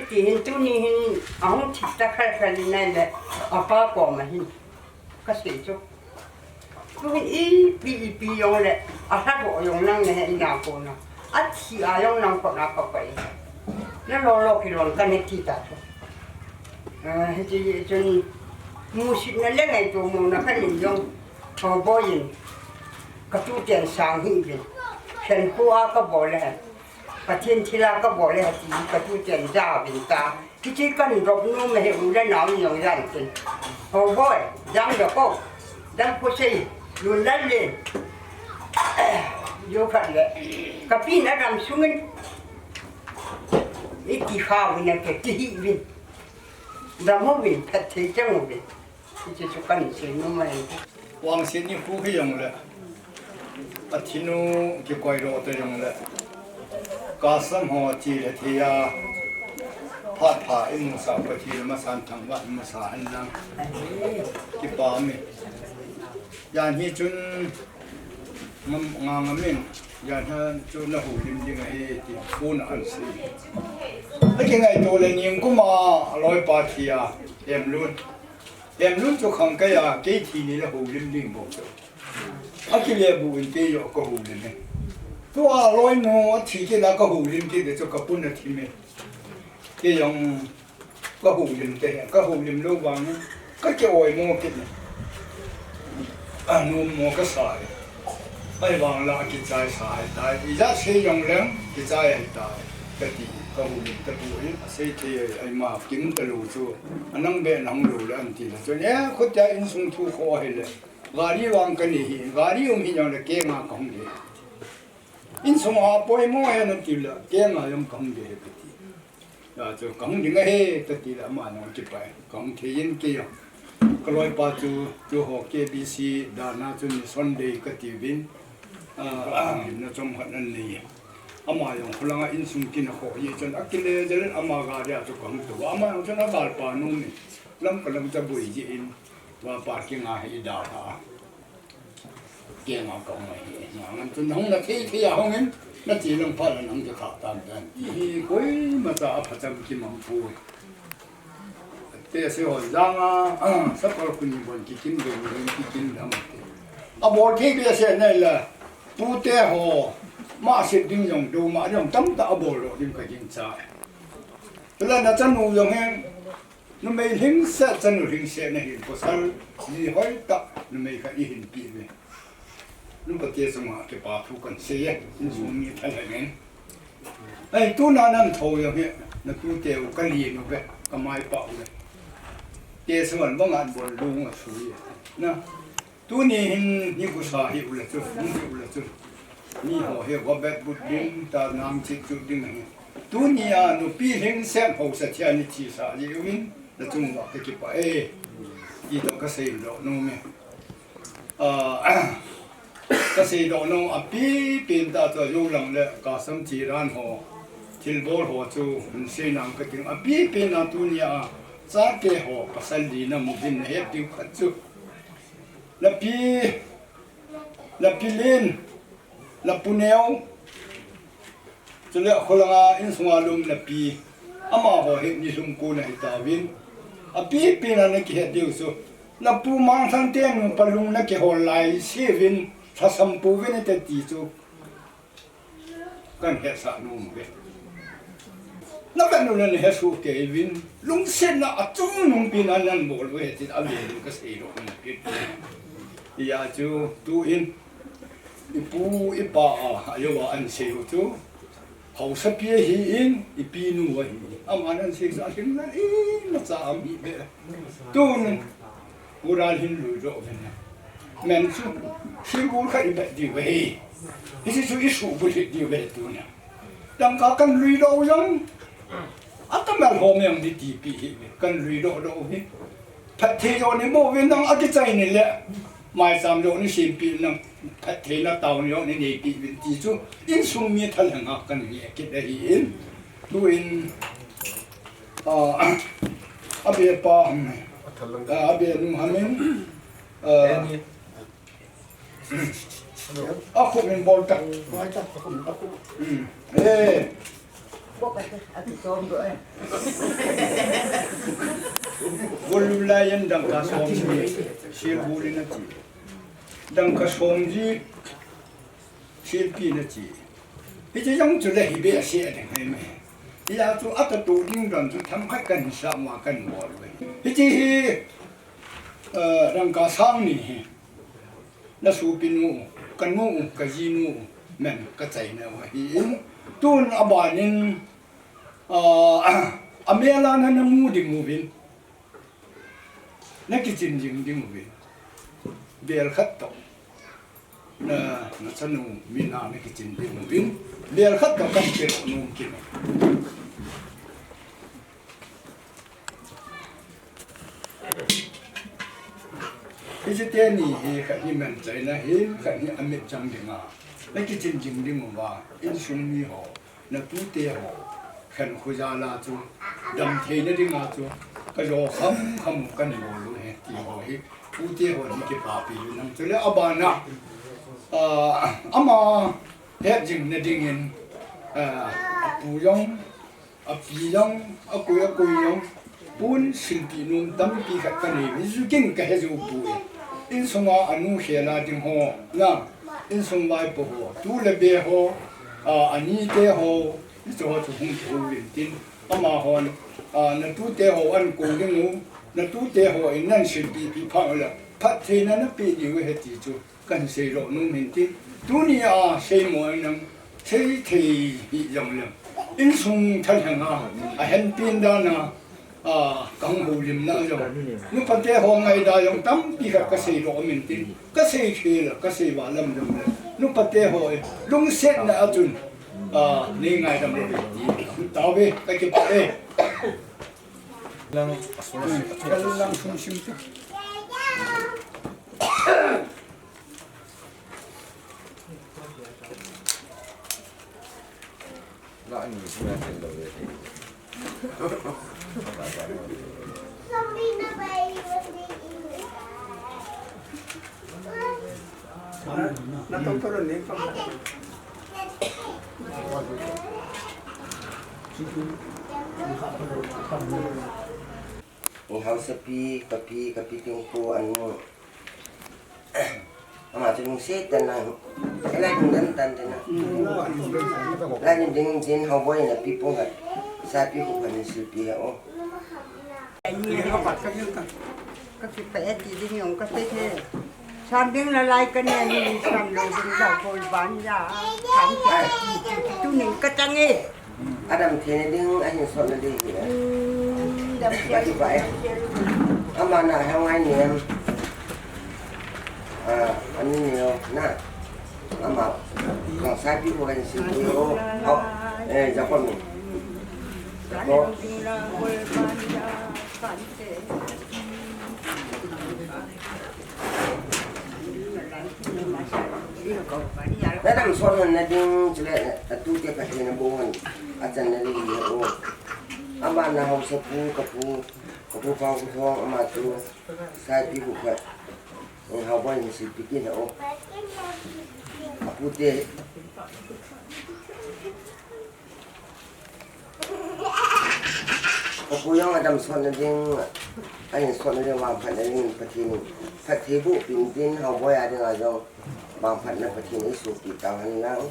ที่เห็นตัวนี้เห็นเอาทิศตะไคร้ใส่ในแหละเอาป้าก่อมาเห็นก็เสียจุกก็เห็นปียองแหละอาถ้าบอกยองนั่งในนาโกนะอัดที่อายองนั่งก็นักก็ไปแล้วรอที่รอนกันในที่ตาจุที่จนมูสินั่นเล่นไงตัวมูนะขันยองทอบอยินก็ตู้เตียนสางหิ้งเป็นเช่นกูอาก็บอกเลยประเทศที่เราก็บอกเลยที่กระตุ้นเจนจ้าเป็นตาที่กันรบนู้นไม่เห็นได้หนาวอย่างยันเป็นโอ้บ่อยยังเด็กก็ยังผู้ชายรุ่นนั้นเลยอยู่กันเลยกับพี่นักดำสุ่มนี่ที่ข้าวนี่ก็ที่วินดำหัววินพัดเทจังวินที่จะสุกันเสียนุ่มไหมวางเส้นนี่คู่ให้ยังเลยอาทิตย์นู้นกี่ก้อยโรตัวยังเลยกาสมหัวจีเลทียาพาดผ่าอิมุสาปทีมาสันทังว่าอิมุสาหันนังกิปามียานฮีจุนมันงางมินยานฮะจุนละหูดิมดิงไอ้ที่ปูนอันซีไอ้ยังไงตัวเลยนิงก็มาลอยปาทียาเอ็มรุ่นจุขังกายาเกทีนี่ละหูดิมดิงบอกจ้ะอากิเลบุอินเตยก็หูดิมตัวลอยนัวที่ที่แล้วก็หูลิมที่เดี๋ยวจะกระปุ้นนาทีเมย์ที่ยังก็หูลิมเตะก็หูลิมลูกวางก็จะโอยมัวกินนุ่มมัวก็สายไอ้วางละกิจใจสายตายอีจ้าเสียงเลี้ยงกิจใจไอ้ตายกติก็หูลิมตะปูเสียที่ไอ้มากินตะลูจูอันนั้นเป็นหนังลูแล้วอันที่ละจนเนี้ยคนใจอินสุงทูคอให้เลยกาลีวางกันนี่กาลีมีอย่างละเก่งมากของเดีย in sung a poi mo he na ti la ke ma yom kong de he ti ya chu kong ding he ta ti la ma no ki pai kong the yin ke yo kaloi pa chu ho KBC da na chu ni Sunday ka ti bin na chom hat nan ni ama yong khulanga in sung kin ho ye chen akile jel ama ga ya chu kong tu ama yong chen gal pa nu ni lam ka lam cha bui ji in wa pa ki nga he da ha ke ma kong ma he ngam chu nong na thi thi ya hong en na chỉ lòng phát là nông cho khảo tam đàn thì cuối mà ta phát trăm kim mắm phu thế sẽ hỏi rằng sắp cóคุณบนกินเดินกินทำบอกที่เสียนี่แหละผู้เตะหัวมาเสด็จยังดูมายังตั้มตาบอลดิ้งก็ยิงใจแล้วน่าจะนูยังเห็นนู่นไม่หิงเสียจะนูหิงเสียนี่เห็นภาษาที่ห้อยตานู่นไม่เคยเห็นปีเลยนู่นก็เจ้าสมาธิปาทุกันเสียนู่นมีท่านอะไรไอ้ตัวนั้นโทยังเห็นนั่นตัวเตะก็เลี้ยงไปก็ไม่เป่าเลยเจ้าสวรรค์ว่างานบอลลุงอ่ะสวยนะตัวนี้เห็นนี่กุศลหิวเลยจุดนี่หิวเลยจุดนี่หัวเหี้ยวว่าแบบบุตรดิ้งตาน้ำจิตจุดดิ้งอะไรตัวนี้อ่ะนู่นปีเห็นเส้นหัวเสียนี่ที่สาเยี่ยวินแล้วจุ่มว่าก็คิดว่ายี่ต้องก็เสียดอกนู่นไหมก็เสียดอกนู่นปีเป็นตาตัวยุ่งหลังเลยก็สมจีร้านหัวทิลบอลหัวจูมันเสียนังก็ถึงปีเป็นนั่นตัวนี้อ่ะจ้าเกี่ยวกับสันดีน้ำมุดินเฮ็ดดิ้งขัดจูแล้วปีลินแล้วปูเนวจะเลือกคนละอินสวาลุมแล้วปีอามาหัวเห็ดนี่ลุมกูในตาวินปีเป็นอะไรกี่เฮ็ดดิ้งสู้แล้วปูมังสันเตียนปลุงนักเกี่ยวไหลเสียวินถ้าสัมปูวินจะตีจูกันเฮ็ดสานุ่มเว้นักการเมืองเฮ็ดสู้เกวินลุงเส้นน่ะจุ้งลุงปีนั้นนั่นบอกเลยที่อาเวียนก็เสียดอกมันพิษยาจูตูอินอีปูอีป้าอายุว่าอันเสียจูเขาสับเพียหินอีปีนูวะหิอามันอันเสียสักทีนั้นมาสามอีเบะตูนกูรันหินลุยโรเป็นนะแม่นจูชิบูร์ใครแบบดีเว้ยนี่คืออีสูบุตรดีเว้ยตูเนี่ยดังกันลุยโรยังอัตมาหอมยังดีดีปีกันลุยโรนี่พัทยานี่โมวินดังอักใจนี่แหละไม่สามโยนี่สิบปีนั่งพัทยาตาวโยนี่นี่ปีเป็นที่จู่อินสุมีทันหักกันนี่คิดได้ยินดูอินอาเบียป้าอาเบียนุ่มฮามินaku min bolta Gululayan dang kasomji silbuli na ti dang kasomji silpi na ti iti yang chule hibe sia dang heme ya tu atatu ding dang tu thamkai kan sama kan bol we iti dang kasang ni na supinu kanu kajinu men kacai na wa hi tun abanin amela na namu ding movin na kitchen ding movin bel khat to na sanu mina na kitchen ding movin bel khat to kan ke num kinที่เจ้านี่ขันนี่มันใจนะเห็นขันนี่อเมริกันดีงาแล้วก็จริงๆดิมึงว่าอินสุมีหอนักตู้เตะหอขันคุยาลาจูดำเทนดิงาจูก็รอคำกันอยู่เลยที่หอเฮตู้เตะหอนี่เก็บปาปีอยู่นั่งจะเลี้ยอบานะอามาเฮ็ดจริงนะดิ่งเงินปูยองปียองกุยยองปูนสิลปีนุ่มดำปีขัดกันนี่มิจุกิ่งก็เฮจูปูอินสงอาอนุเฮลาดิงโฮนะอินสงไวปะโฮตูเลเบโฮอันนี้เตโฮนี่จะว่าจะหุ่นโฮวินตินอามาโฮนั่นตูเตโฮอันกูดิงูนั่นตูเตโฮอินนั่นสิลปีปีพังละพัดเทนันปีอยู่เฮติจูกันเซโรนุ่มเห็นตินตูนี่เซมวยนังเซทียังเลยอินสงทันหังเห็นปีนดานะกังหูริมนั่งอยู่นึกพันเจ้าห้องไงได้ยังตั้มปีกับเกษตรโรมินตินเกษตรเชื่อเกษตรว่าลำจำเลย ลุงปะเตหอยลุงเซ็ตนะอาจุนนี่ไงดำรงตาเวไปเก็บเอลังสุ่มชิมตุLoại người chúng ta thành đầu rồi. nó không có rồi nên không Hau sepi kapi tungku anu. Ama tu set dan nang. Elai dan dan dan. Lai ding ding hau boy na pi pong kat. Sa pi ku kan sepi oh. Nhiều các cái bé thì đi nhung các cái thế san tiếng là lại cái này mình san đầu mình đầu hồi bán ra khám chạy chú mình cắt trăng ấy Adam thế ding anh sot na đi. đâm Vậy vậy. Ama na hau ngai niệm. Anh nhiều na. Ama kalau sa pi ku kan sepi oh. Oh, jangan pun. Có Dah dah soalan nading celak tu dia pakai nabungan acan nari oh. Ama na hau sepu kapu fang fang ama tu saya pi buka. Yang hau boy ni sikit oh. Aku teh Aku yang ada soalan nading anh soalan nading wang pat nading pati bu pintin hau boy ada ngajong bang pat na pati ni supi tahan nang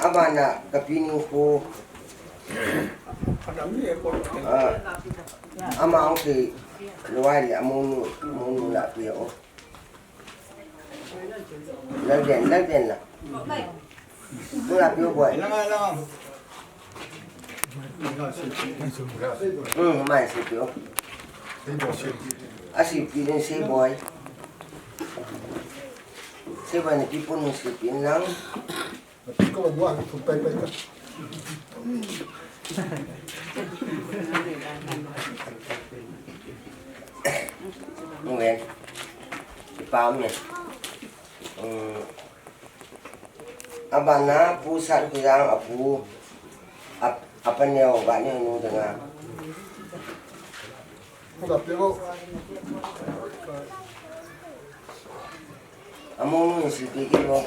abana kapini ko ama okay luai amun la pia o lagden la mula pia boy mai si pia asih pilih si boy ni pipun si pinang Có một quả thuộc tay tay Mungkin paham ya. Abana pusat kurang apa ni awak ni nu dengan Không gặp được không? Among ni silpi kilo.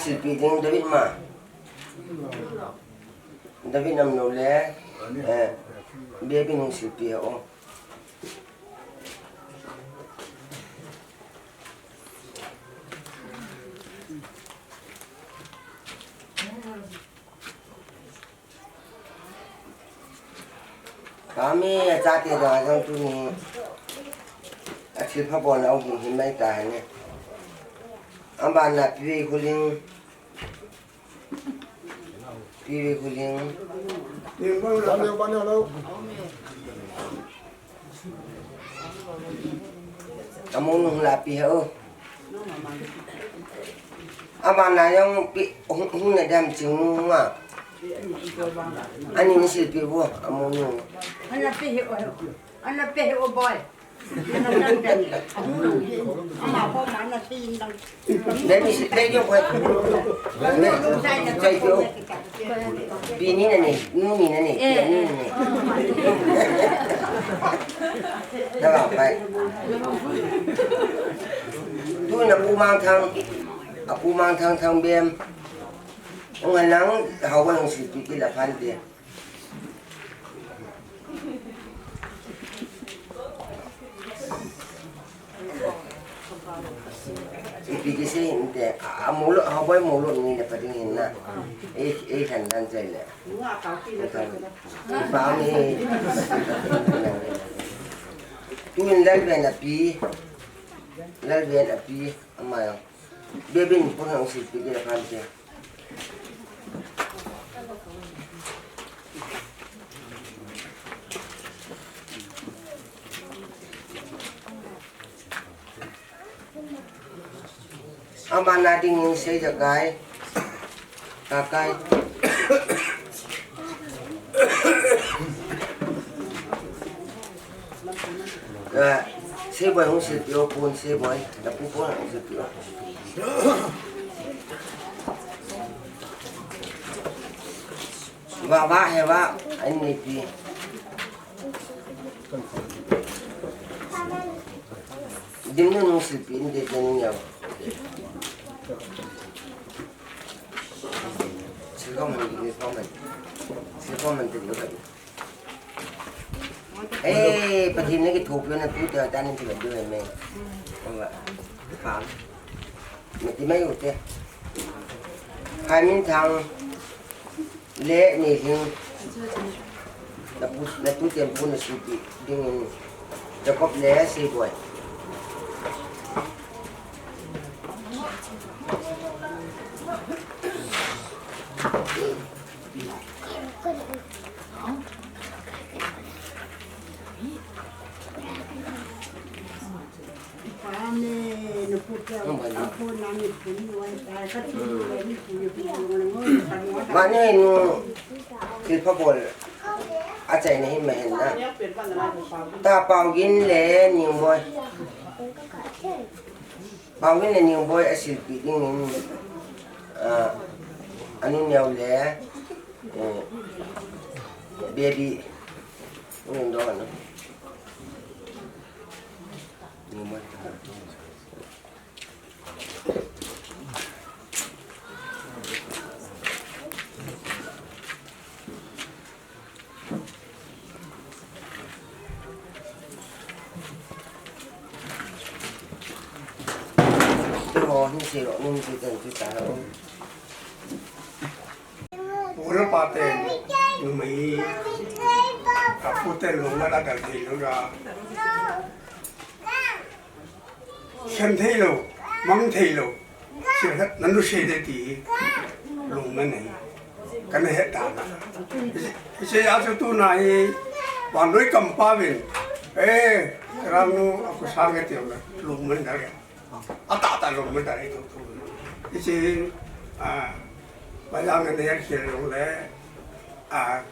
Silpi dengan David ma. David nam noleh. Baby nung silpi oh. Kami jati dengan tu ni. Asyik apa nak ugi himai tahan ni. Amba nak piwi kuling. Bao nhiêu đâu? Kamu nung lapi oh. Amba nak yang hung nak dam cinggung ah. Ani ni silpi bu, kamu nung. Anak peh o boy. Anak dan ama po mana tin dang. Dari yo buat. Saya tu. Bini ni, ni. Dah apa? Tu nak aku mang thang bem. Orang nang hawa yang silpi ki lapan dia. Pilih sih ni, mulut habai mulut ni dapat ingin nak, handan je lah. Faham ni? Tu ni lalui api, amai. Baby ni pun orang silpi dia dapat dia. Amana dingin say the guy. Kakai. Say boy who sit your phone, say boy, the people who sit your. Và heva anh này đi. Đừng có nung sụp in để cho nhau. Sẽ không mình đi không mình. Sẽ không mình tự được. Ê, bây giờ cái thuộc nó cứ chờ ta nên chịu đưa mình. Không vậy. Phạm. Mình đi mấy cái hai miếng thằng lệ này thì là tu tiền pun là sụp dengan cakap lệ sih boy. Mana ini kita boleh aja ini mana? Tak pangin le new boy, pangin le new boy asyik ini anu new le baby ini doang new boy. Ini sih loh, ini kita tahu. Orang paten, ini kaputen rumah ada di luar. Sentai lo, mangtai lo, siapa nanti sedih di rumah ni, karena hebat. Saya asal tu naik, bandoi kampawin, kerana aku sangat tiada rumah dah. Ata rumah dari itu tu, isi banyak yang kira rumah,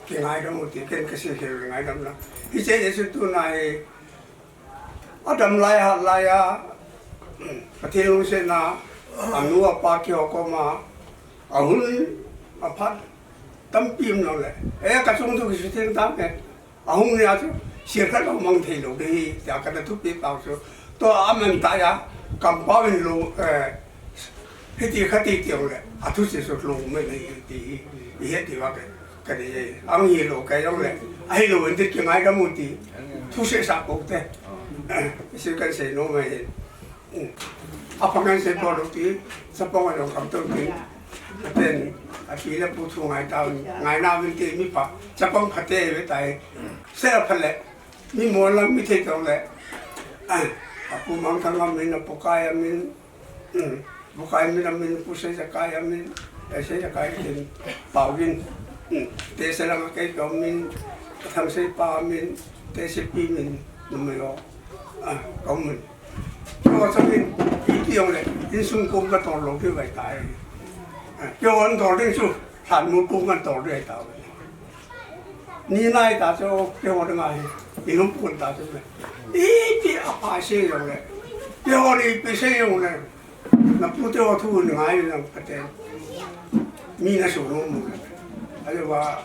kengai dam uti, ken kesih kira kengai dam lah. Isi tu naik, adam laya, patilung sena, anu apa kio koma, ahun apa, tampim nolak. Kasung tu kesih tampil, ahun ni aja, siapa kau mangthei lo deh, tiada kata tu pipau so, tu aman taya. Kampawin lo, hiti khati tiang le, atu sih so lo mana di hiti wakai, kali angin lo kaya lo le, ahi lo nanti kengai kamu ti, tu sih sapok teh, sekarang saya no main, apa kan saya baru ti, sapok orang kampung ti, dan akhirnya putu ngai tahu, ngai namin ti mi pa, sapok khati betai, saya pale, mi molam mi ti tahu le. Aku mangkang amin, aku kaya amin, bukai amin pusat kaya amin, saya kaya amin, pawin, desa lang kaya amin, tham say pa amin, desa pimin, numero, amin. Kalau samin, itu yang le, insung kong ka tolong tu baik tay, jangan tolong tu, tanmu kong ka tolong baik tay. Ni naik tak so, jangan dengar, ilmu pun tak so. Ini apa sih yang le? Dia orang ini sih yang le. Nak putih waktu nengai nak kata, mina suruh mu. Ayo wah,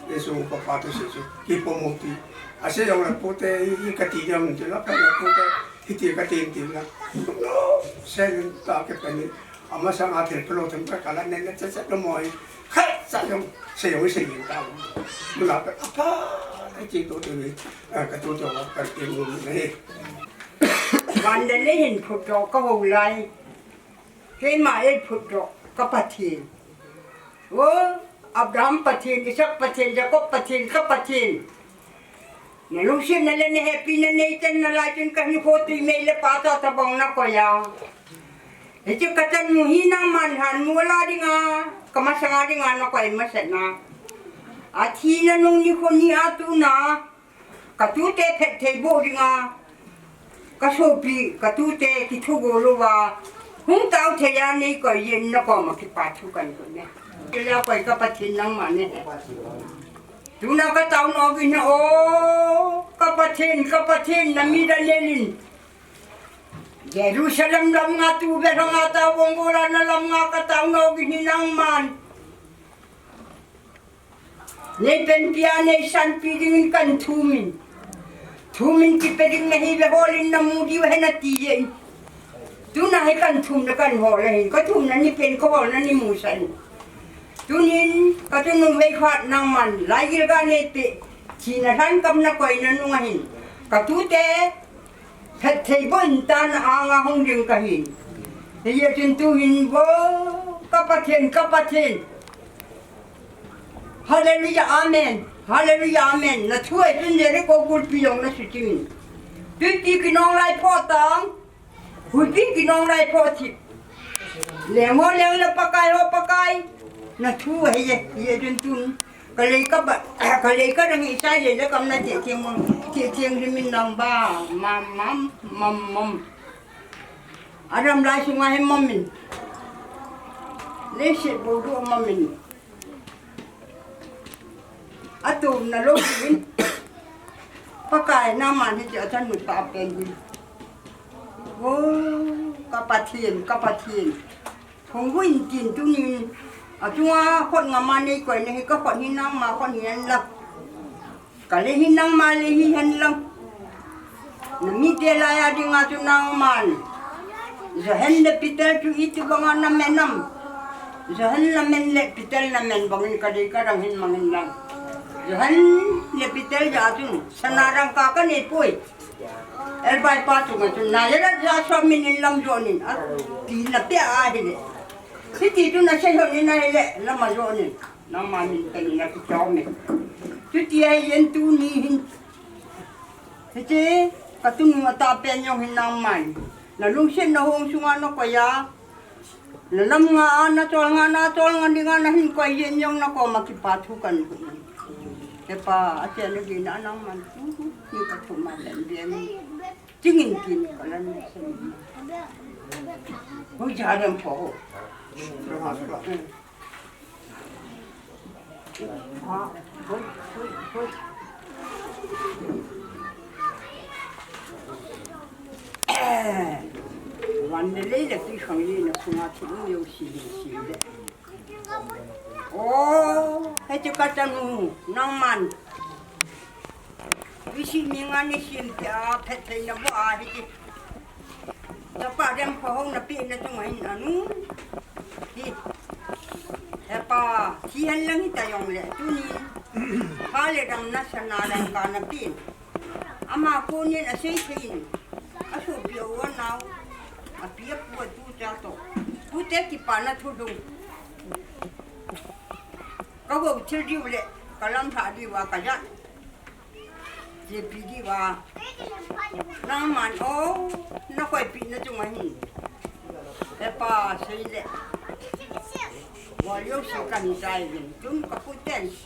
esok papa tu sesu, kipu muti. Asyik yang le putih ini ketiga mungkin lah, kalau putih itu ketiga lah. No, saya tak kepani. Amma sangat terpeluh tempat kalau nenek cecak lemoy. Hai, saya yang tahu. Mula apa? Itu tu ni, ketua jawab kerja ni. Mandalay puto kahulay, Himay puto kapatin. Abraham patin, Isaac patin, Jacob patin, kapatin. Nalusin na lang ni Happy na Nathan na latin kani photo email pata tabang na kaya. Ito katan mo hinang manhan, wala rin nga, kamasanga rin nga na kaya masat na. At hinanong ni ko ni ato na, katute pet tebo rin nga, kasopi, katute kitugolo ba, hung tao thế ya ni ko yin nó có mà cái bát thu cần của nè cái lao quay cái bát thiên năng mà nè chúng nó cái tao nó cái nó ô cái bát thiên nằm mi ra lên Jerusalem lam nga tu be nga tao bông ora na lam nga cái tao nó cái năng man nei pen pia nei san pi ding kan thu min ki pe ding nei be holin na mu di we na ti ye tu na hai kan thum na kan ho le ko thum na ni pen ko na ni mu san tu nin ka tu nu ve khat nang man lai gil ga ne te chi na ran kam na koi na nu hin ka tu te phet thei bon tan a nga hong ding ka hin ye tin tu hin bo ka pa thiên Hallelujah, amen. Hallelujah, amen. Na thui tin ne ko gul pi yong na sitin. Ti ki nong lai pho tang. Hu ti ki nong lai pho thi. Le mo le la pakai ho pakai. Na thu he ye tin tun. Ka le ka ba ka le ka dang i sai le kam na ti tieng mo ti tieng ri min nang ba mam. Adam lai sunga he mam min. Le se bo do mam min. Atum na lokin pakai naman ni asan mo tapen din wo kapathin thong win kin tu ni atua khot ngama ni ko ni ko khot hinang ma khot hian la kale hinang ma le hi han lam na mi te la ya dinga tu nang man zo hen le pitel tu itu bangan na menam zo hen la men le pitel na men bangin ka de ka rang hin mangin lang Johan le pitel jatun sanarang kaka ni pui el bai patu ngatun na yara ja so minin lam jonin ti na pe a de ti tu na se honin na le lam jonin na ma min tan na ki chaw me ti ai yen tu ni hin ti ka tu ma ta pe nyong hin nang mai na lung sen na hong sunga no ko ya na lam nga na tol nga ni nga na hin ko yen nyong na ko ma ki patu kan Epa aja lagi nak nang man tu ni kat rumah dan dia ni tingin kin kalau ni sini. Hoi jalan po. Hoi. Wandelai lagi kang ni nak sungai tu ni usi de. Oh, itu kata nu, nang man. Isi mingan ni siapa petai na buah itu. Dapat dem pohon napi na tungai anu. Apa, sian lang kita yang le tu ni. Kali dam nasional kan napi. Ama aku ni nasi ini. Asu biawan nau. Api apa tu jatuh. Tu tak kipana tu dong. Kau kau cerdik boleh kalam tadi wah kajar, JPD wah, naman oh, nak kau pin na cuma ni, apa sih walau sekarang saya ni, jum kaputen,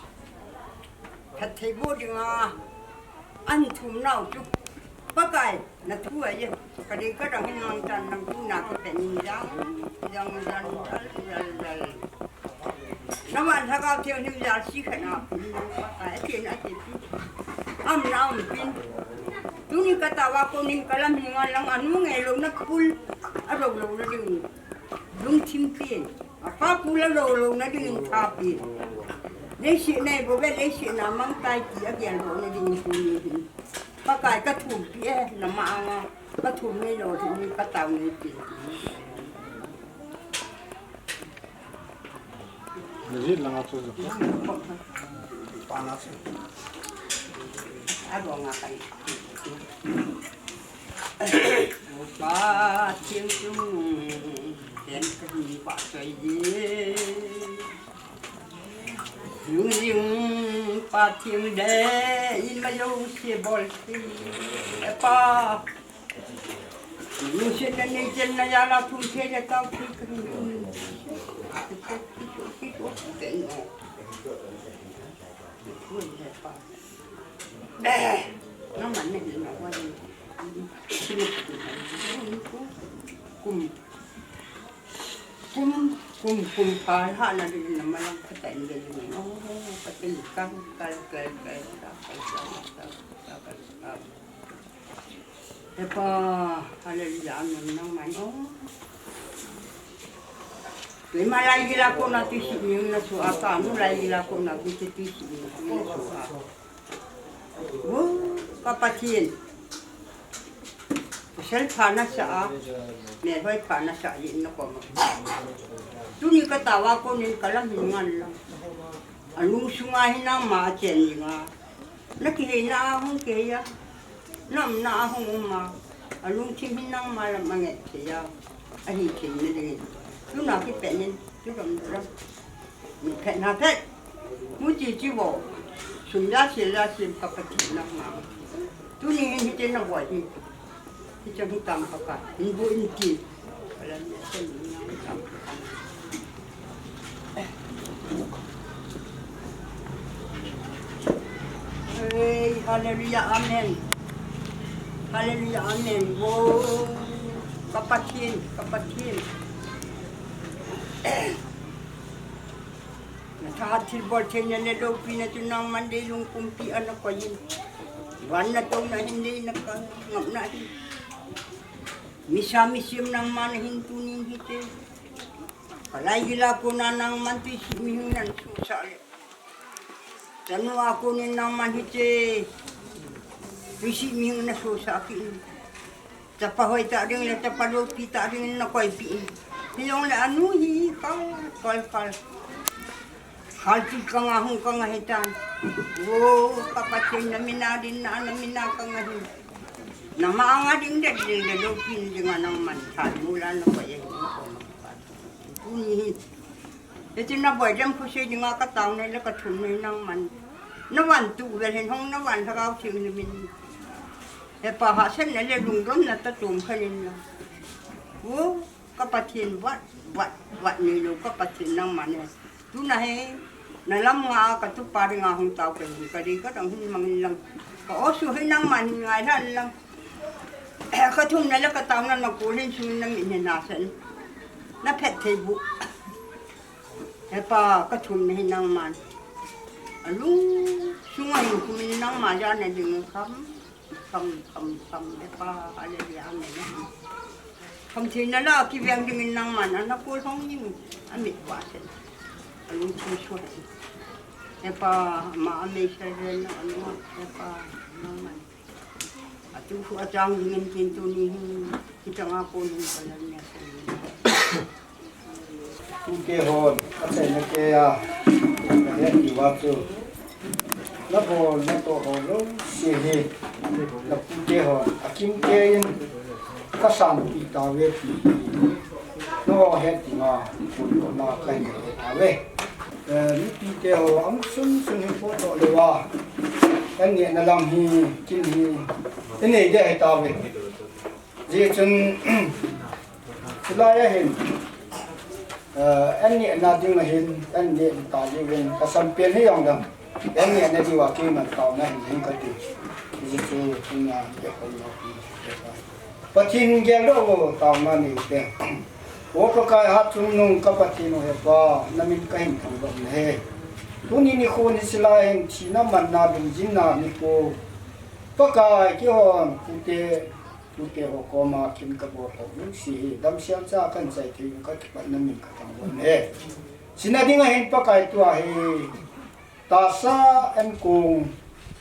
hati bodinga, antum nau tu, pakai, nak tu aja, kadang-kadang hilang dan nang tu nak kepening yang Naman thakau theo như giờ xí khẩn nào, cái tiền ở tiền am nào pin, tu ni kata wako ni kalam ni ngalang anu ngelo na pul, aro lo na ding, lung tim pin, apa pula lo na ding tapi, lesi nai bobe lesi na mang tai ti agian lo na ding pun, pakai katum pie nama anga, katum ni lo ni kata ni pin. Jadi langat tu. Panas. Aduh ngapain? Ba chieng chung den kini pak sai ye. Yung pa chieng de in ma yo si bol si. Apa? Yung si na ni jen na ya la thun che de tao ki kini. Nó mạnh này nó qua đây. Cùng kum pala na rin naman ang patayin ganyan. Patayin kang kal. Epa, halalaan mo naman. Malay gila ko na tisip yung nasuata. Malay gila ko na tisip yung nasuata. Kapatid. Pasal panas sa meron panas sa yun na ko. Tuni katawa ko nin kalahingan lang. Anong sungahin ang matyan nga. Nakihina akong kaya. Nam na akong anong simin ng malamangit siya. Ahikin na rin. Yung nakipenin, yung ramdaram. Mipet na pet. Mujijiwo. Sumya sila sim kapatid ng mama. Tuni hindi na buhay. Ito hitang paka. Hindi inti. Alam niya sa niya hitang paka. Hey, hallelujah, amen. Hallelujah, amen. Wow. Kapatid. Nakahatil bote niya na daw pinatunang mandilong kumpian ako yun. Iwan na to na hindi nakangap na rin. Misa-misim ng manahin tuning hiti. Palay gila ko na ng mantisimihing ng susali. Tanu ako ni ng manhiti. Risimihing na susakin. Tapahoy ta rin na tapalopi ta rin na koy piin. Yung na anuhi, kal. Halti ka nga hong kangahitan. Wow, kapatid na minadin na minakangahit. Na maanga din dadil na lopin din nga ng mantan. Mula na pa yan. Unihin. Ito na boy, dyan po siya nga katao na ilakatunay ng man. Nawan tuwalhin hong nawan sa kausing namin. E pahasan na lalunggam na tatum kanin lang. Wow, kapatid, what nilo kapatid ng manes. Tunahe. Nalam nga katupari nga akong tao kayo. Kadikat ang hinimangilang kaosuhin ng maningalan lang. Katum nala katao na nagkulin sumin ng ininasan. Napetibu. Epa katum na hinang man. Alung sungayin kumin ng maya na din kam. Epa hallelujah amen. Kamsin nala kibiyang dingin ng man. Anakulong yung amit wasan. Alung susuan. Epa maamay siya rin ano. Epa naman. At yung atang dingin kinto ni kita nga po nung pala niya sa Tukehon, kasi nakaya iwato. Labo nato holo sihe. Tukehon, aking kayin kasam itawe pi. No heti nga puno na kain awe. Tukehon ang sun foto lewa. Kanya na lang hi kini. Ini dia itawe. Jadi chun sila yahin. Anh na tiếng là hiện anh nhẹ tạo như vậy có sắm tiền hay không đâu anh nhẹ này đi vào kia mà tạo này hình cái gì ví dụ như là để không có gì và thiên đó tạo mà nhiều tiền bố có cái hát chung nung các bạn thiên nó hết nằm in cái hình thằng đồng này tu ni khôn thì là hình chỉ nó mình na đúng chính là ni cô có cái hòn tu te ho ko ma kim ka bo ho nu si dam siam cha kan sai thi ka pa na min ka tang bon he sinadinga hen pa kai tu a he ta sa en kung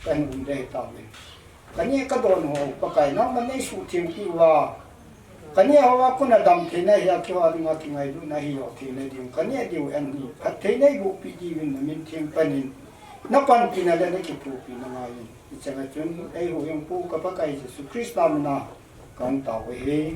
kan un de ta me kanye ka don ho pa kai na man nei su thim ki wa kanye ho wa ku na dam the na ya ki wa dinga ki ngai lu na hi yo thi ne dim kanye diu en ni at the nei lu pi ji win na min thim panin na pan ki na le ne ki pu pi na ngai changa chun ei ho yang pu ka pa kai Jesu Christ nam na con tàu về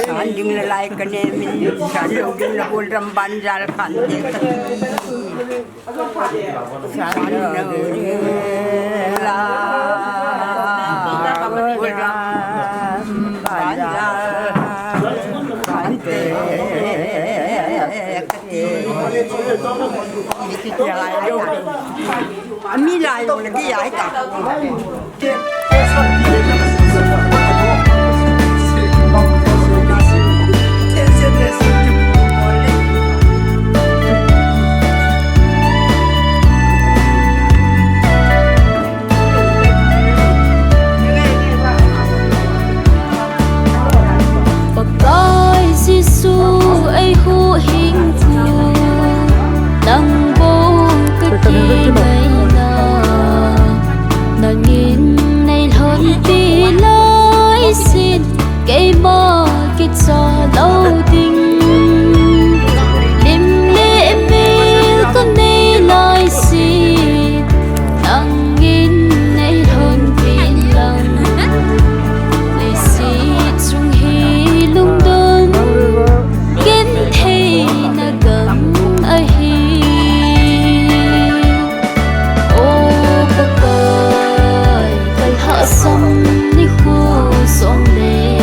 Saan ding lalay ka namin, saan login na kulang banjal kante ka. Saan login kulang banjal kante. อย่าไรเร็วมีลายลงเลยที่ย้ายต่างcho lâu tình lim lệ mê có nê lời xin nắng in nay hơn vì lòng lời xin chung hi lung đơn kiến thế na gần ai hi ô bơ cơi cây hạ sông đi khu sông lệ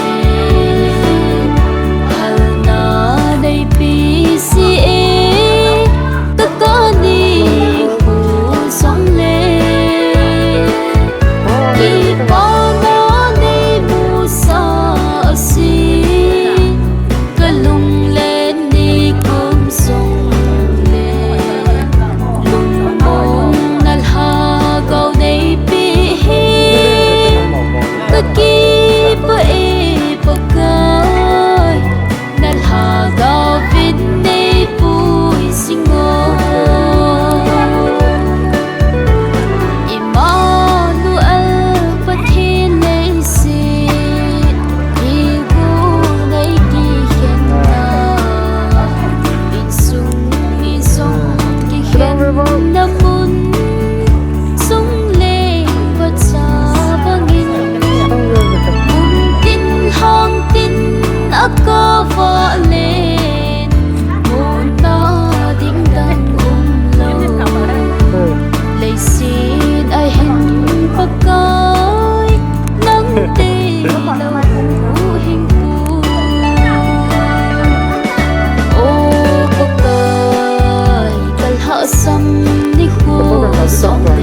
có vỡ lên muốn ta tiếng đàn ung lâu lấy xin ai hình bậc cõi nắng tê lâu hình phù ô bậc cõi cần hạ xăm đi khu sông